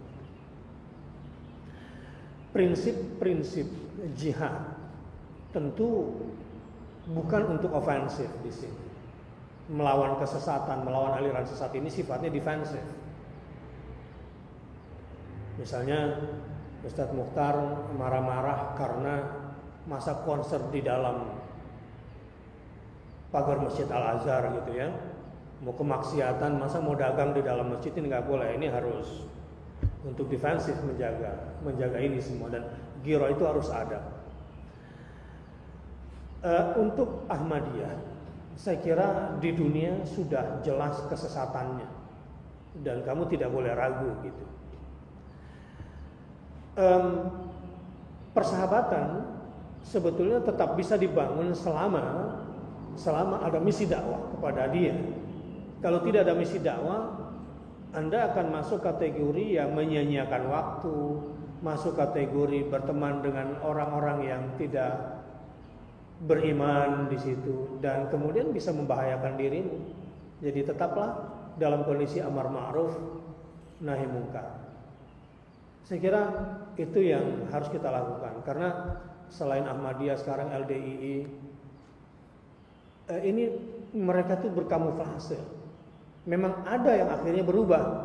Prinsip-prinsip jihad tentu bukan untuk ofensif di sini. Melawan kesesatan, melawan aliran sesat ini sifatnya defensif. Misalnya Ustadz Mukhtar marah-marah karena masa konser di dalam pagar Masjid Al-Azhar gitu ya. Mau kemaksiatan, masa mau dagang di dalam masjid ini nggak boleh. Ini harus untuk defensif menjaga ini semua, dan giro itu harus ada. Untuk Ahmadiyah, saya kira di dunia sudah jelas kesesatannya dan kamu tidak boleh ragu gitu. Persahabatan sebetulnya tetap bisa dibangun selama ada misi dakwah kepada dia. Kalau tidak ada misi dakwah, Anda akan masuk kategori yang menyia-nyiakan waktu, masuk kategori berteman dengan orang-orang yang tidak beriman di situ, dan kemudian bisa membahayakan dirimu. Jadi tetaplah dalam kondisi amar ma'ruf nahi munkar. Saya kira itu yang harus kita lakukan, karena selain Ahmadiyah sekarang LDII ini mereka tuh berkamuflase. Memang ada yang akhirnya berubah.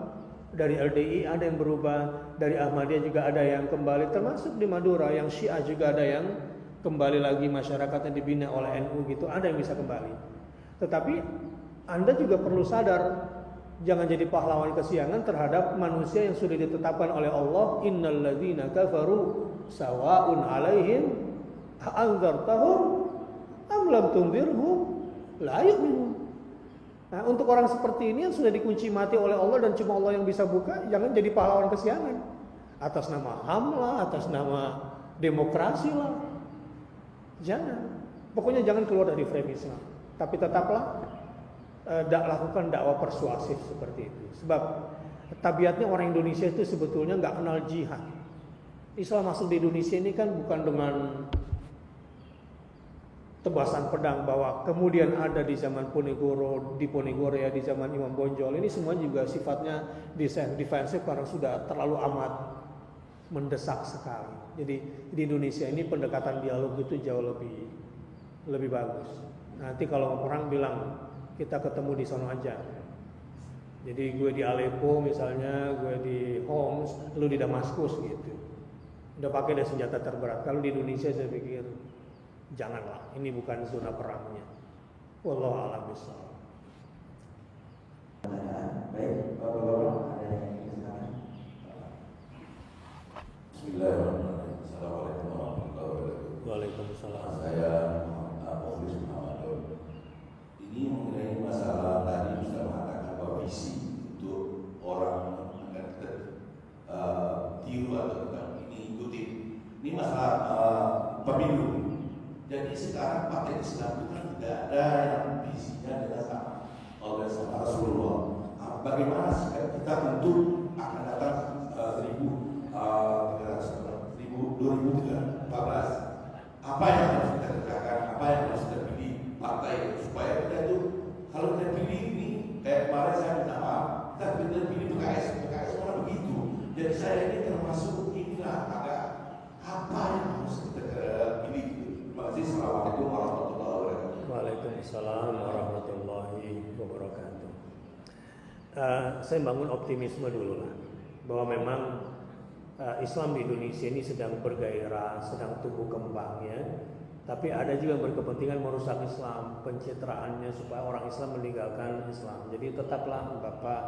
Dari LDI ada yang berubah, dari Ahmadiyah juga ada yang kembali, termasuk di Madura yang Syiah juga ada yang kembali lagi, masyarakatnya dibina oleh NU gitu, ada yang bisa kembali. Tetapi Anda juga perlu sadar, jangan jadi pahlawan kesiangan terhadap manusia yang sudah ditetapkan oleh Allah, innal ladzina kafaru sawa'un 'alaihim a'anzartahum am lam tunzirhum la yu'minun. Nah, untuk orang seperti ini yang sudah dikunci mati oleh Allah dan cuma Allah yang bisa buka, jangan jadi pahlawan kesiangan atas nama HAM lah, atas nama demokrasi lah. Jangan. Pokoknya jangan keluar dari frame Islam. Tapi tetaplah lakukan dakwah persuasif seperti itu. Sebab tabiatnya orang Indonesia itu sebetulnya nggak kenal jihad. Islam masuk di Indonesia ini kan bukan dengan tebasan pedang, bahwa kemudian ada di zaman Ponegoro, di Ponegoro ya, di zaman Imam Bonjol. Ini semua juga sifatnya defensif karena sudah terlalu amat mendesak sekali. Jadi di Indonesia ini pendekatan dialog itu jauh lebih bagus. Nanti kalau orang bilang kita ketemu di sono aja. Jadi gue di Aleppo misalnya, gue di Homs, lu di Damaskus gitu. Udah pakai ada senjata terberat. Kalau di Indonesia saya pikir janganlah, ini bukan zona perangnya. Wallahu a'lam bishawab. Baik, Bapak-bapak, ada yang ingin disampaikan? Bismillahirrahmanirrahim. Assalamualaikum warahmatullahi wabarakatuh. Waalaikumsalam. Saya Muhammad Muhammad. Ini mengenai masalah tadi Ustaz mengatakan bahwa visi untuk orang agar kita tiru atau kita ini ikuti. Ini masalah pemilu. Jadi sekarang partai Islam itu kan tidak ada yang visinya adalah sama oleh sama Rasulullah. Bagaimana kita tentu akan datang 2014. Apa yang harus kita kerjakan? Apa yang harus kita pilih partai supaya kita itu kalau kita pilih ini kayak kemarin saya minta maaf, kita pilih PKS orang begitu. Jadi saya ini termasuk inilah ada apa yang harus kita pilih. Assalamualaikum warahmatullahi wabarakatuh. Waalaikumsalam warahmatullahi wabarakatuh. Saya bangun optimisme dulu lah, bahwa memang Islam di Indonesia ini sedang bergairah, sedang tumbuh kembangnya. Tapi ada juga yang berkepentingan merusak Islam, pencitraannya supaya orang Islam meninggalkan Islam. Jadi tetaplah Bapak,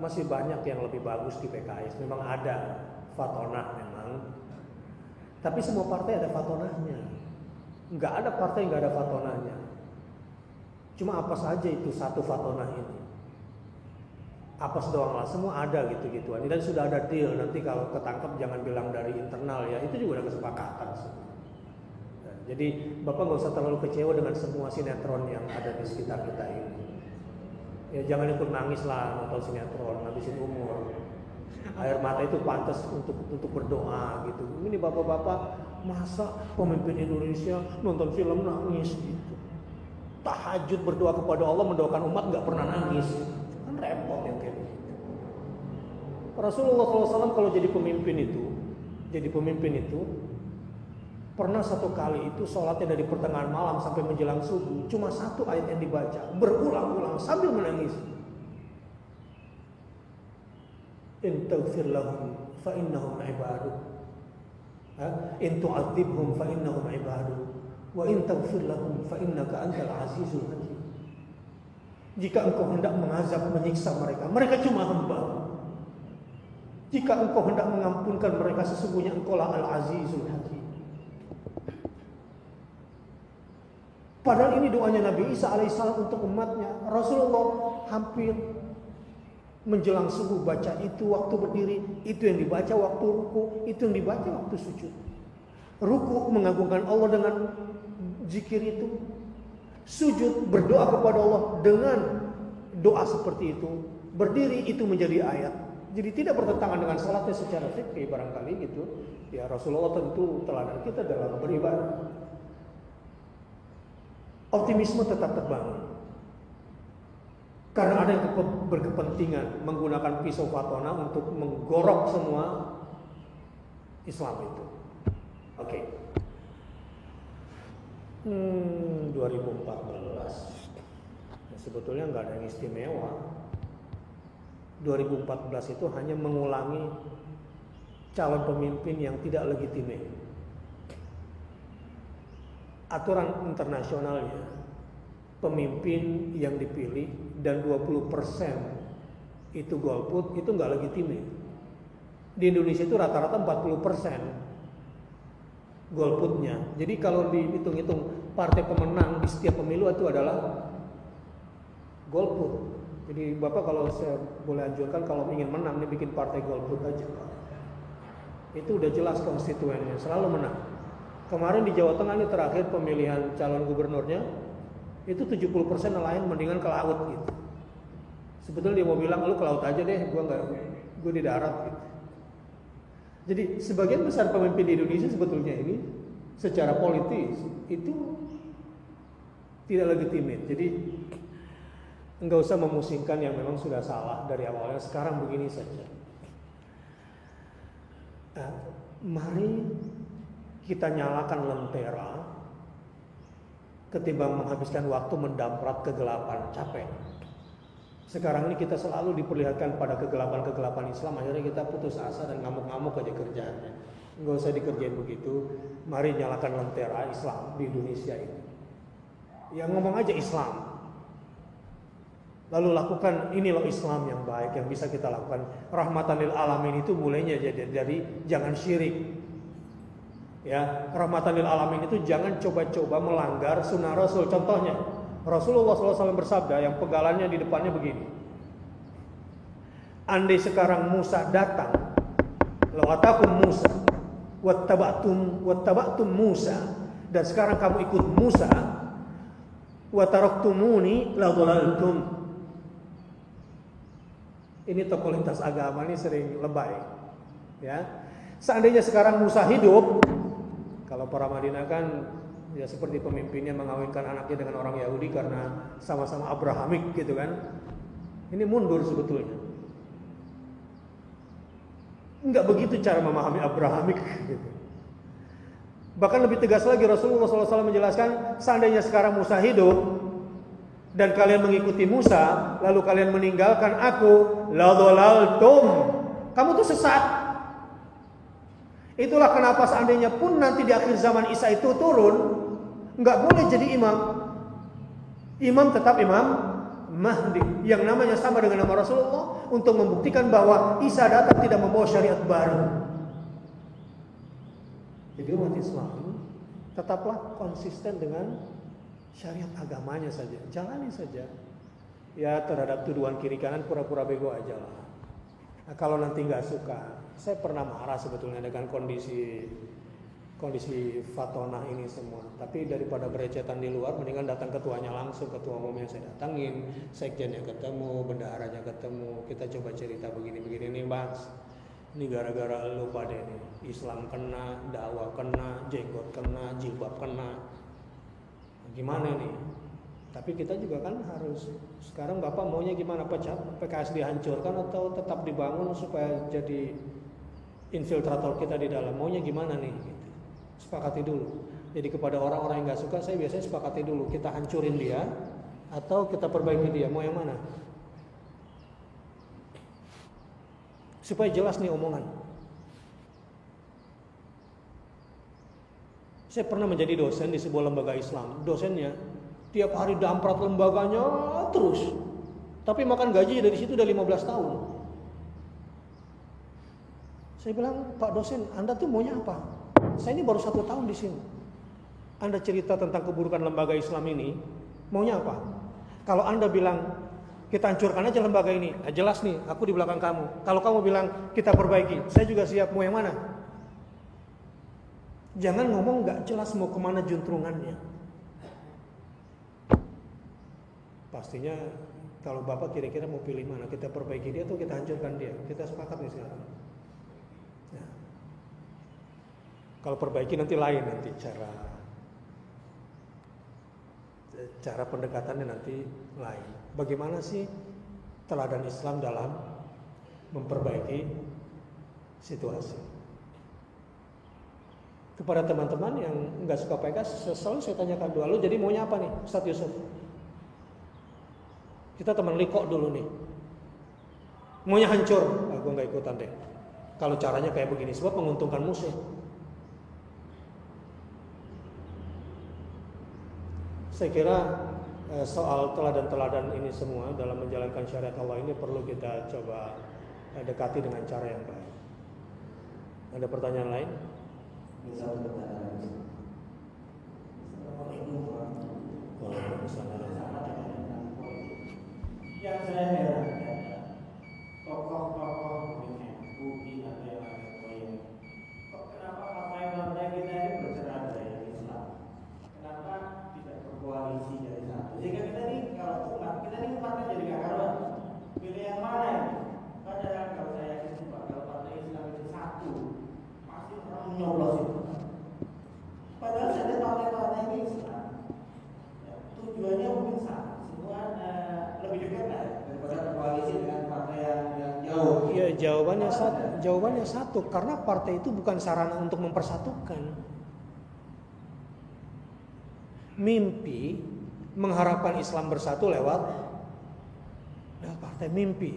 masih banyak yang lebih bagus di PKS. Memang ada fatonah memang. Tapi semua partai ada fatonahnya. Nggak ada partai yang nggak ada fatonahnya. Cuma apa saja itu satu fatonah ini? Apa doang lah, semua ada gitu-gituan. Dan sudah ada deal, nanti kalau ketangkep jangan bilang dari internal ya. Itu juga ada kesepakatan semua. Nah, jadi Bapak nggak usah terlalu kecewa dengan semua sinetron yang ada di sekitar kita ini. Ya jangan ikut nangis lah nonton sinetron, habisin umur. Air mata itu pantas untuk berdoa gitu. Ini bapak-bapak, masa pemimpin Indonesia nonton film nangis gitu. Tahajud berdoa kepada Allah, mendoakan umat nggak pernah nangis, kan repot yang kayak gitu. Rasulullah SAW kalau jadi pemimpin itu pernah satu kali itu sholatnya dari pertengahan malam sampai menjelang subuh, cuma satu ayat yang dibaca berulang-ulang sambil menangis. In taghfir lahum fa innahum ibaduk. In tu'adzibhum fa innahum ibaduk. wa in taghfir lahum fa innaka antal azizul hakim. Jika engkau hendak mengazab, menyiksa mereka, mereka cuma hamba. Jika engkau hendak mengampunkan mereka, sesungguhnya engkaulah al-azizul hakim. Padahal ini doanya Nabi Isa alaihissalam untuk umatnya. Rasulullah hampir menjelang subuh baca itu waktu berdiri, itu yang dibaca waktu ruku, itu yang dibaca waktu sujud. Ruku mengagungkan Allah dengan zikir itu, sujud berdoa kepada Allah dengan doa seperti itu, berdiri itu menjadi ayat. Jadi tidak bertentangan dengan salatnya secara fikih barangkali gitu. Ya Rasulullah tentu teladan kita dalam beribadah. Optimisme tetap terbangun. Karena ada yang berkepentingan menggunakan pisau fatona untuk menggorok semua Islam itu. Oke. 2014. Ya, sebetulnya nggak ada yang istimewa. 2014 itu hanya mengulangi calon pemimpin yang tidak legitimate. Aturan internasionalnya, pemimpin yang dipilih dan 20% itu golput, itu nggak legitimate. Di Indonesia itu rata-rata 40% golputnya. Jadi kalau dihitung-hitung partai pemenang di setiap pemilu itu adalah golput. Jadi Bapak kalau saya boleh anjurkan, kalau ingin menang nih bikin partai golput aja. Itu udah jelas konstituennya, selalu menang. Kemarin di Jawa Tengah ini terakhir pemilihan calon gubernurnya, itu 70% nelayan mendingan ke laut gitu. Sebetulnya dia mau bilang, lu ke laut aja deh, gue di darat gitu. Jadi sebagian besar pemimpin di Indonesia sebetulnya ini secara politis itu tidak legitimate. Jadi enggak usah memusingkan yang memang sudah salah dari awalnya, sekarang begini saja. Mari kita nyalakan lentera ketimbang menghabiskan waktu mendamprat kegelapan, capek. Sekarang ini kita selalu diperlihatkan pada kegelapan-kegelapan Islam, akhirnya kita putus asa dan ngamuk-ngamuk aja kerjaannya. Enggak usah dikerjain begitu. Mari nyalakan lentera Islam di Indonesia ini. Ya ngomong aja Islam. Lalu lakukan, ini loh Islam yang baik yang bisa kita lakukan. Rahmatan lil alamin itu mulainya jadi jangan syirik. Ya, rahmatan lil alamin itu jangan coba-coba melanggar sunnah Rasul. Contohnya, Rasulullah SAW bersabda yang pegalannya di depannya begini. Andai sekarang Musa datang, lawatakum Musa, wattaba'tum Musa, dan sekarang kamu ikut Musa, wataraktumuni la dhalaltum. Ini tokoh lintas agama ini sering lebay. Ya, seandainya sekarang Musa hidup, kalau para Madinah kan ya seperti pemimpinnya mengawinkan anaknya dengan orang Yahudi karena sama-sama Abrahamik gitu kan. Ini mundur sebetulnya. Enggak begitu cara memahami Abrahamik gitu. Bahkan lebih tegas lagi Rasulullah SAW menjelaskan, seandainya sekarang Musa hidup dan kalian mengikuti Musa, lalu kalian meninggalkan aku, la dhalaltum. Kamu tuh sesat. Itulah kenapa seandainya pun nanti di akhir zaman Isa itu turun, nggak boleh jadi imam. Imam tetap Imam Mahdi, yang namanya sama dengan nama Rasulullah, untuk membuktikan bahwa Isa datang tidak membawa syariat baru. Jadi umat Islam tetaplah konsisten dengan syariat agamanya saja, jalani saja. Ya terhadap tuduhan kiri kanan pura-pura bego aja lah. Nah, kalau nanti nggak suka, saya pernah marah sebetulnya dengan kondisi Fatonah ini semua. Tapi daripada berecetan di luar, mendingan datang ketuanya langsung, ketua umumnya saya datangin, sekjennya ketemu, bendaharanya ketemu, kita coba cerita begini-begini nih Mas. Ini gara-gara lu pada ini, Islam kena, dakwah kena, jenggot kena, jilbab kena. Gimana nih? Tapi kita juga kan harus, sekarang Bapak maunya gimana? PKS dihancurkan atau tetap dibangun supaya jadi infiltrator kita di dalam? Maunya gimana nih? Gitu. Sepakati dulu. Jadi kepada orang-orang yang gak suka, saya biasanya sepakati dulu. Kita hancurin dia atau kita perbaiki dia? Mau yang mana? Supaya jelas nih omongan. Saya pernah menjadi dosen di sebuah lembaga Islam. Dosennya tiap hari damprat lembaganya terus. Tapi makan gaji dari situ udah 15 tahun. Saya bilang, Pak dosen, Anda tuh maunya apa? Saya ini baru 1 tahun di sini. Anda cerita tentang keburukan lembaga Islam ini, maunya apa? Kalau Anda bilang, kita hancurkan aja lembaga ini, nah jelas nih, aku di belakang kamu. Kalau kamu bilang, kita perbaiki, saya juga siap. Mau yang mana? Jangan ngomong gak jelas mau kemana juntrungannya. Pastinya kalau Bapak kira-kira mau pilih mana, kita perbaiki dia atau kita hancurkan dia? Kita sepakat nih sekarang. Nah, kalau perbaiki nanti lain, nanti cara pendekatannya nanti lain. Bagaimana sih teladan Islam dalam memperbaiki situasi? Kepada teman-teman yang nggak suka PKS, selalu saya tanyakan dua, lu jadi maunya apa nih, Ustaz Yusuf? Kita teman likok dulu nih. Maunya hancur, gue nggak ikutan deh. Kalau caranya kayak begini, sebab menguntungkan musuh. Saya kira soal teladan-teladan ini semua dalam menjalankan syariat Allah ini perlu kita coba dekati dengan cara yang baik. Ada pertanyaan lain? Misal pertanyaan yang saya herankan tokoh-tokoh MUI atau yang lain, kok kenapa partai-partai kita ini bercerai dari Islam? Kenapa tidak berkoalisi dari satu? Sehingga kita ini kalau umat, kita ini umatnya jadi gak karuan. Pilih yang mana ini? Padahal kalau saya yakin kalau partai Islam itu satu, pasti orang menyoblos itu. Padahal saya lihat partai-partai ini Islam, ya, tujuannya mungkin sama, semua lebih dekat lah daripada berkoalisi dengan partai yang jauh. Iya, jawabannya satu, karena partai itu bukan sarana untuk mempersatukan. Mimpi mengharapkan Islam bersatu lewat partai, mimpi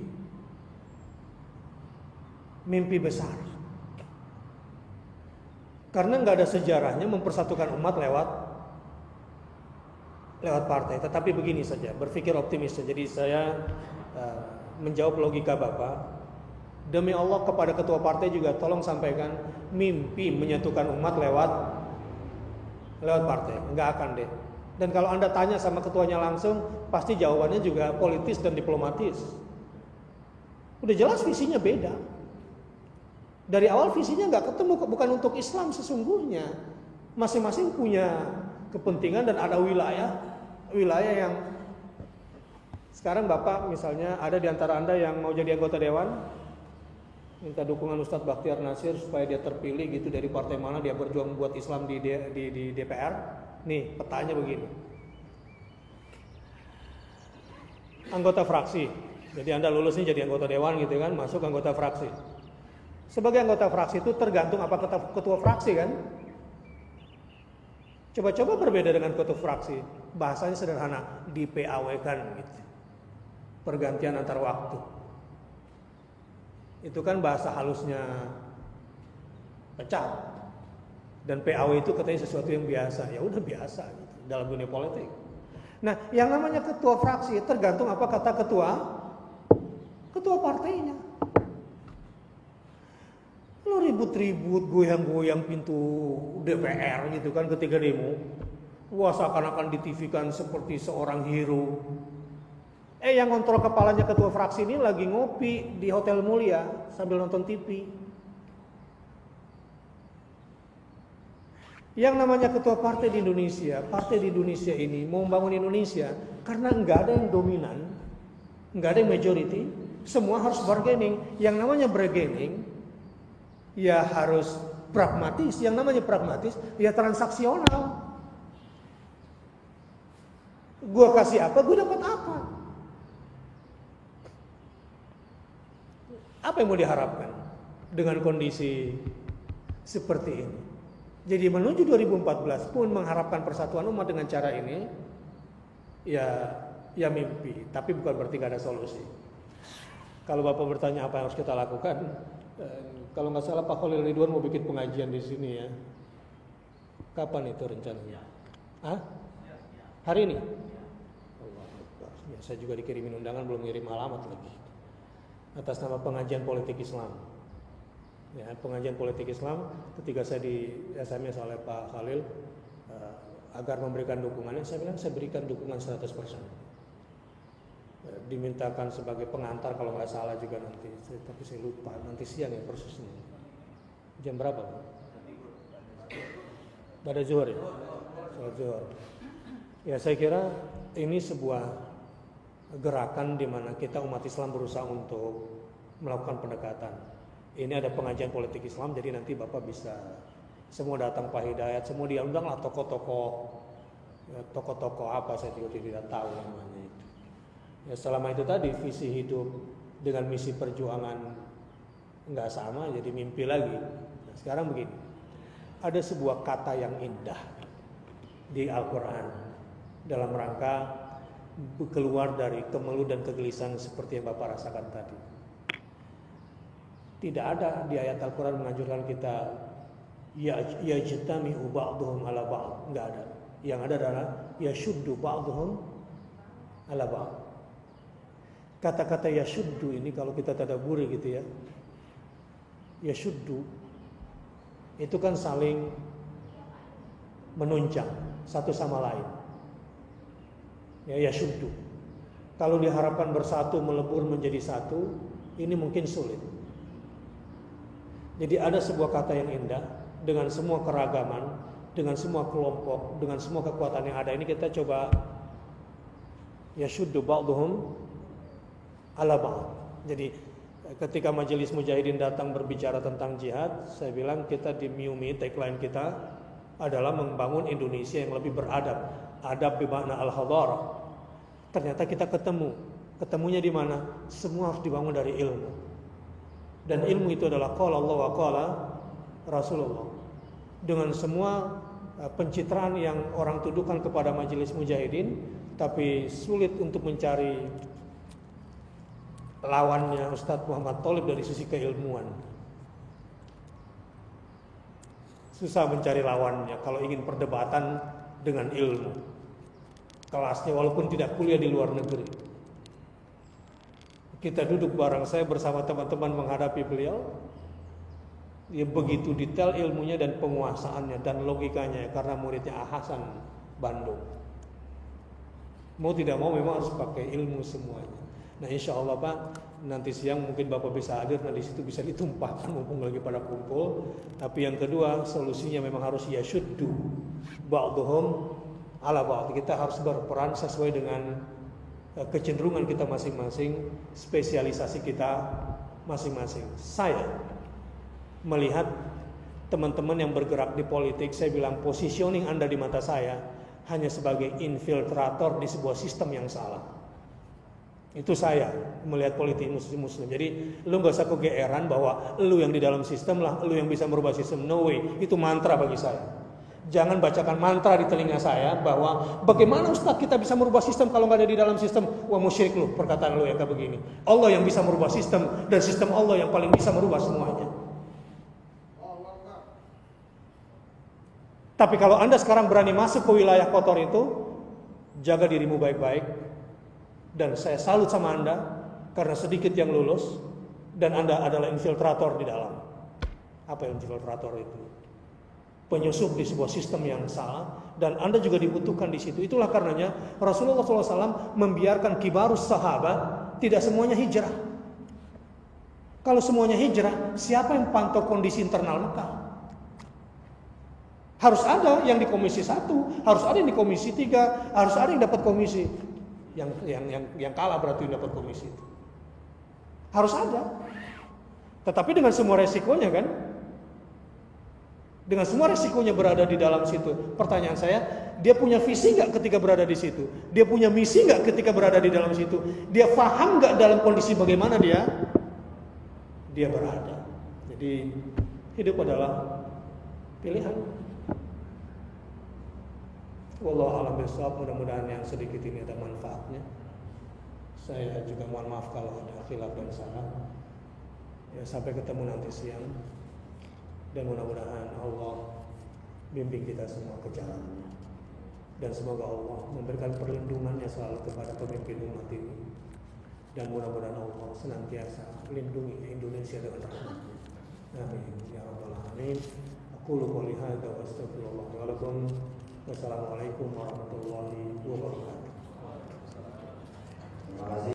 besar. Karena nggak ada sejarahnya mempersatukan umat lewat partai. Tetapi begini saja, berpikir optimis. Jadi saya menjawab logika Bapak. Demi Allah kepada ketua partai juga tolong sampaikan mimpi menyatukan umat lewat partai. Nggak akan deh. Dan kalau Anda tanya sama ketuanya langsung, pasti jawabannya juga politis dan diplomatis. Udah jelas visinya beda. Dari awal visinya nggak ketemu, bukan untuk Islam sesungguhnya. Masing-masing punya kepentingan dan ada wilayah yang sekarang Bapak misalnya ada di antara Anda yang mau jadi anggota dewan, minta dukungan Ustadz Bakhtiar Nasir supaya dia terpilih gitu dari partai mana dia berjuang buat Islam di DPR. Nih petanya begini. Anggota fraksi. Jadi Anda lulus nih jadi anggota dewan gitu kan, masuk anggota fraksi. Sebagai anggota fraksi itu tergantung apa ketua fraksi kan. Coba-coba berbeda dengan ketua fraksi. Bahasanya sederhana, di PAW kan gitu. Pergantian antar waktu. Itu kan bahasa halusnya pecat. Dan PAW itu katanya sesuatu yang biasa. Ya udah biasa gitu dalam dunia politik. Nah, yang namanya ketua fraksi tergantung apa kata ketua partainya. Lo ribut-ribut, goyang-goyang pintu DPR gitu kan ketika demo. Wah, seakan-akan di TV kan seperti seorang hero. Yang ngontrol kepalanya ketua fraksi ini lagi ngopi di Hotel Mulia sambil nonton TV. Yang namanya ketua partai di Indonesia ini mau membangun Indonesia karena nggak ada yang dominan, nggak ada yang majority, semua harus bargaining. Yang namanya bargaining ya harus pragmatis. Yang namanya pragmatis ya transaksional. Gua kasih apa, gua dapat apa. Apa yang mau diharapkan dengan kondisi seperti ini? Jadi menuju 2014 pun mengharapkan persatuan umat dengan cara ini ya mimpi, tapi bukan berarti gak ada solusi. Kalau Bapak bertanya apa yang harus kita lakukan, kalau nggak salah Pak Khalil Ridwan mau bikin pengajian di sini ya. Kapan itu rencananya? Hah? Hari ini? Allah Akbar. Ya, saya juga dikirimin undangan, belum ngirim alamat lagi. Atas nama pengajian politik Islam. Ya, pengajian politik Islam ketika saya di SMS oleh Pak Khalil agar memberikan dukungannya, saya bilang saya berikan dukungan 100%. Dimintakan sebagai pengantar kalau nggak salah juga nanti, tapi saya lupa nanti siang ya prosesnya. Jam berapa? Pada zuhur ya? Sholat zuhur. Ya saya kira ini sebuah gerakan di mana kita umat Islam berusaha untuk melakukan pendekatan. Ini ada pengajian politik Islam, jadi nanti Bapak bisa semua datang Pak Hidayat, semua diundang lah tokoh-tokoh apa saya juga tidak tahu namanya itu. Ya selama itu tadi visi hidup dengan misi perjuangan nggak sama, jadi mimpi lagi. Nah, sekarang begini, ada sebuah kata yang indah di Al-Quran dalam rangka keluar dari kemelut dan kegelisahan seperti yang Bapak rasakan tadi. Tidak ada di ayat Al-Quran menganjurkan kita yajtami'u ba'duhum ala ba'd, enggak ada. Yang ada adalah yashuddu ba'duhum ala ba'd. Kata-kata yashuddu ini kalau kita tadabburi gitu ya, yashuddu itu kan saling menunjang satu sama lain. Ya yashuddu. Kalau diharapkan bersatu melebur menjadi satu, ini mungkin sulit. Jadi ada sebuah kata yang indah dengan semua keragaman, dengan semua kelompok, dengan semua kekuatan yang ada. Ini kita coba yashuddu ba'duhum ala ba'd. Jadi ketika Majelis Mujahidin datang berbicara tentang jihad, saya bilang kita di MIUMI tagline kita adalah membangun Indonesia yang lebih beradab. Adab bimakna al-hadharah. Ternyata kita ketemunya di mana? Semua harus dibangun dari ilmu. Dan ilmu itu adalah qala Allah wa qala Rasulullah. Dengan semua pencitraan yang orang tuduhkan kepada Majelis Mujahidin, tapi sulit untuk mencari lawannya Ustadz Muhammad Thalib dari sisi keilmuan. Susah mencari lawannya kalau ingin perdebatan dengan ilmu. Kelasnya walaupun tidak kuliah di luar negeri. Kita duduk bareng, saya bersama teman-teman menghadapi beliau. Dia begitu detail ilmunya dan penguasaannya dan logikanya karena muridnya Hasan Bandung. Mau tidak mau memang harus pakai ilmu semuanya. Nah insya Allah Pak, nanti siang mungkin Bapak bisa hadir, nah di situ bisa ditumpahkan mumpung lagi pada kumpul. Tapi yang kedua solusinya memang harus yashuddu ba'duhum ala ba'd. Kita harus berperan sesuai dengan kecenderungan kita masing-masing, spesialisasi kita masing-masing. Saya melihat teman-teman yang bergerak di politik, saya bilang positioning Anda di mata saya hanya sebagai infiltrator di sebuah sistem yang salah. Itu saya melihat politik muslim. Jadi lu gak usah kegeeran bahwa lu yang di dalam sistem lah, lu yang bisa merubah sistem. No way, itu mantra bagi saya. Jangan bacakan mantra di telinga saya bahwa bagaimana Ustaz kita bisa merubah sistem kalau nggak ada di dalam sistem. Wah musyrik lu, perkataan lu yang kayak begini. Allah yang bisa merubah sistem dan sistem Allah yang paling bisa merubah semuanya. Tapi kalau Anda sekarang berani masuk ke wilayah kotor itu, jaga dirimu baik-baik. Dan saya salut sama Anda karena sedikit yang lulus dan Anda adalah infiltrator di dalam. Apa infiltrator itu? Penyusup di sebuah sistem yang salah, dan Anda juga dibutuhkan di situ. Itulah karenanya Rasulullah SAW membiarkan kibarus sahabat tidak semuanya hijrah. Kalau semuanya hijrah, siapa yang pantau kondisi internal Mekah? Harus ada yang di komisi 1, harus ada yang di komisi 3, harus ada yang dapat komisi. Yang kalah berarti yang dapat komisi itu. Harus ada. Tetapi dengan semua resikonya kan? Dengan semua resikonya berada di dalam situ. Pertanyaan saya, dia punya visi nggak ketika berada di situ? Dia punya misi nggak ketika berada di dalam situ? Dia paham nggak dalam kondisi bagaimana dia berada? Jadi hidup adalah pilihan. Wallahu a'lam bishawab. Mudah-mudahan yang sedikit ini ada manfaatnya. Saya juga mohon maaf kalau ada khilaf dan salah. Ya sampai ketemu nanti siang. Dan mudah-mudahan Allah bimbing kita semua ke jalannya. Dan semoga Allah memberikan perlindungannya selalu kepada pemimpin umat ini. Dan mudah-mudahan Allah senantiasa melindungi Indonesia dengan rahmat-Nya. Amin ya rabbal alamin. Aqulu qouli hadza wa astaghfirullah wa lakum. Wassalamualaikum warahmatullahi wabarakatuh. Terima kasih.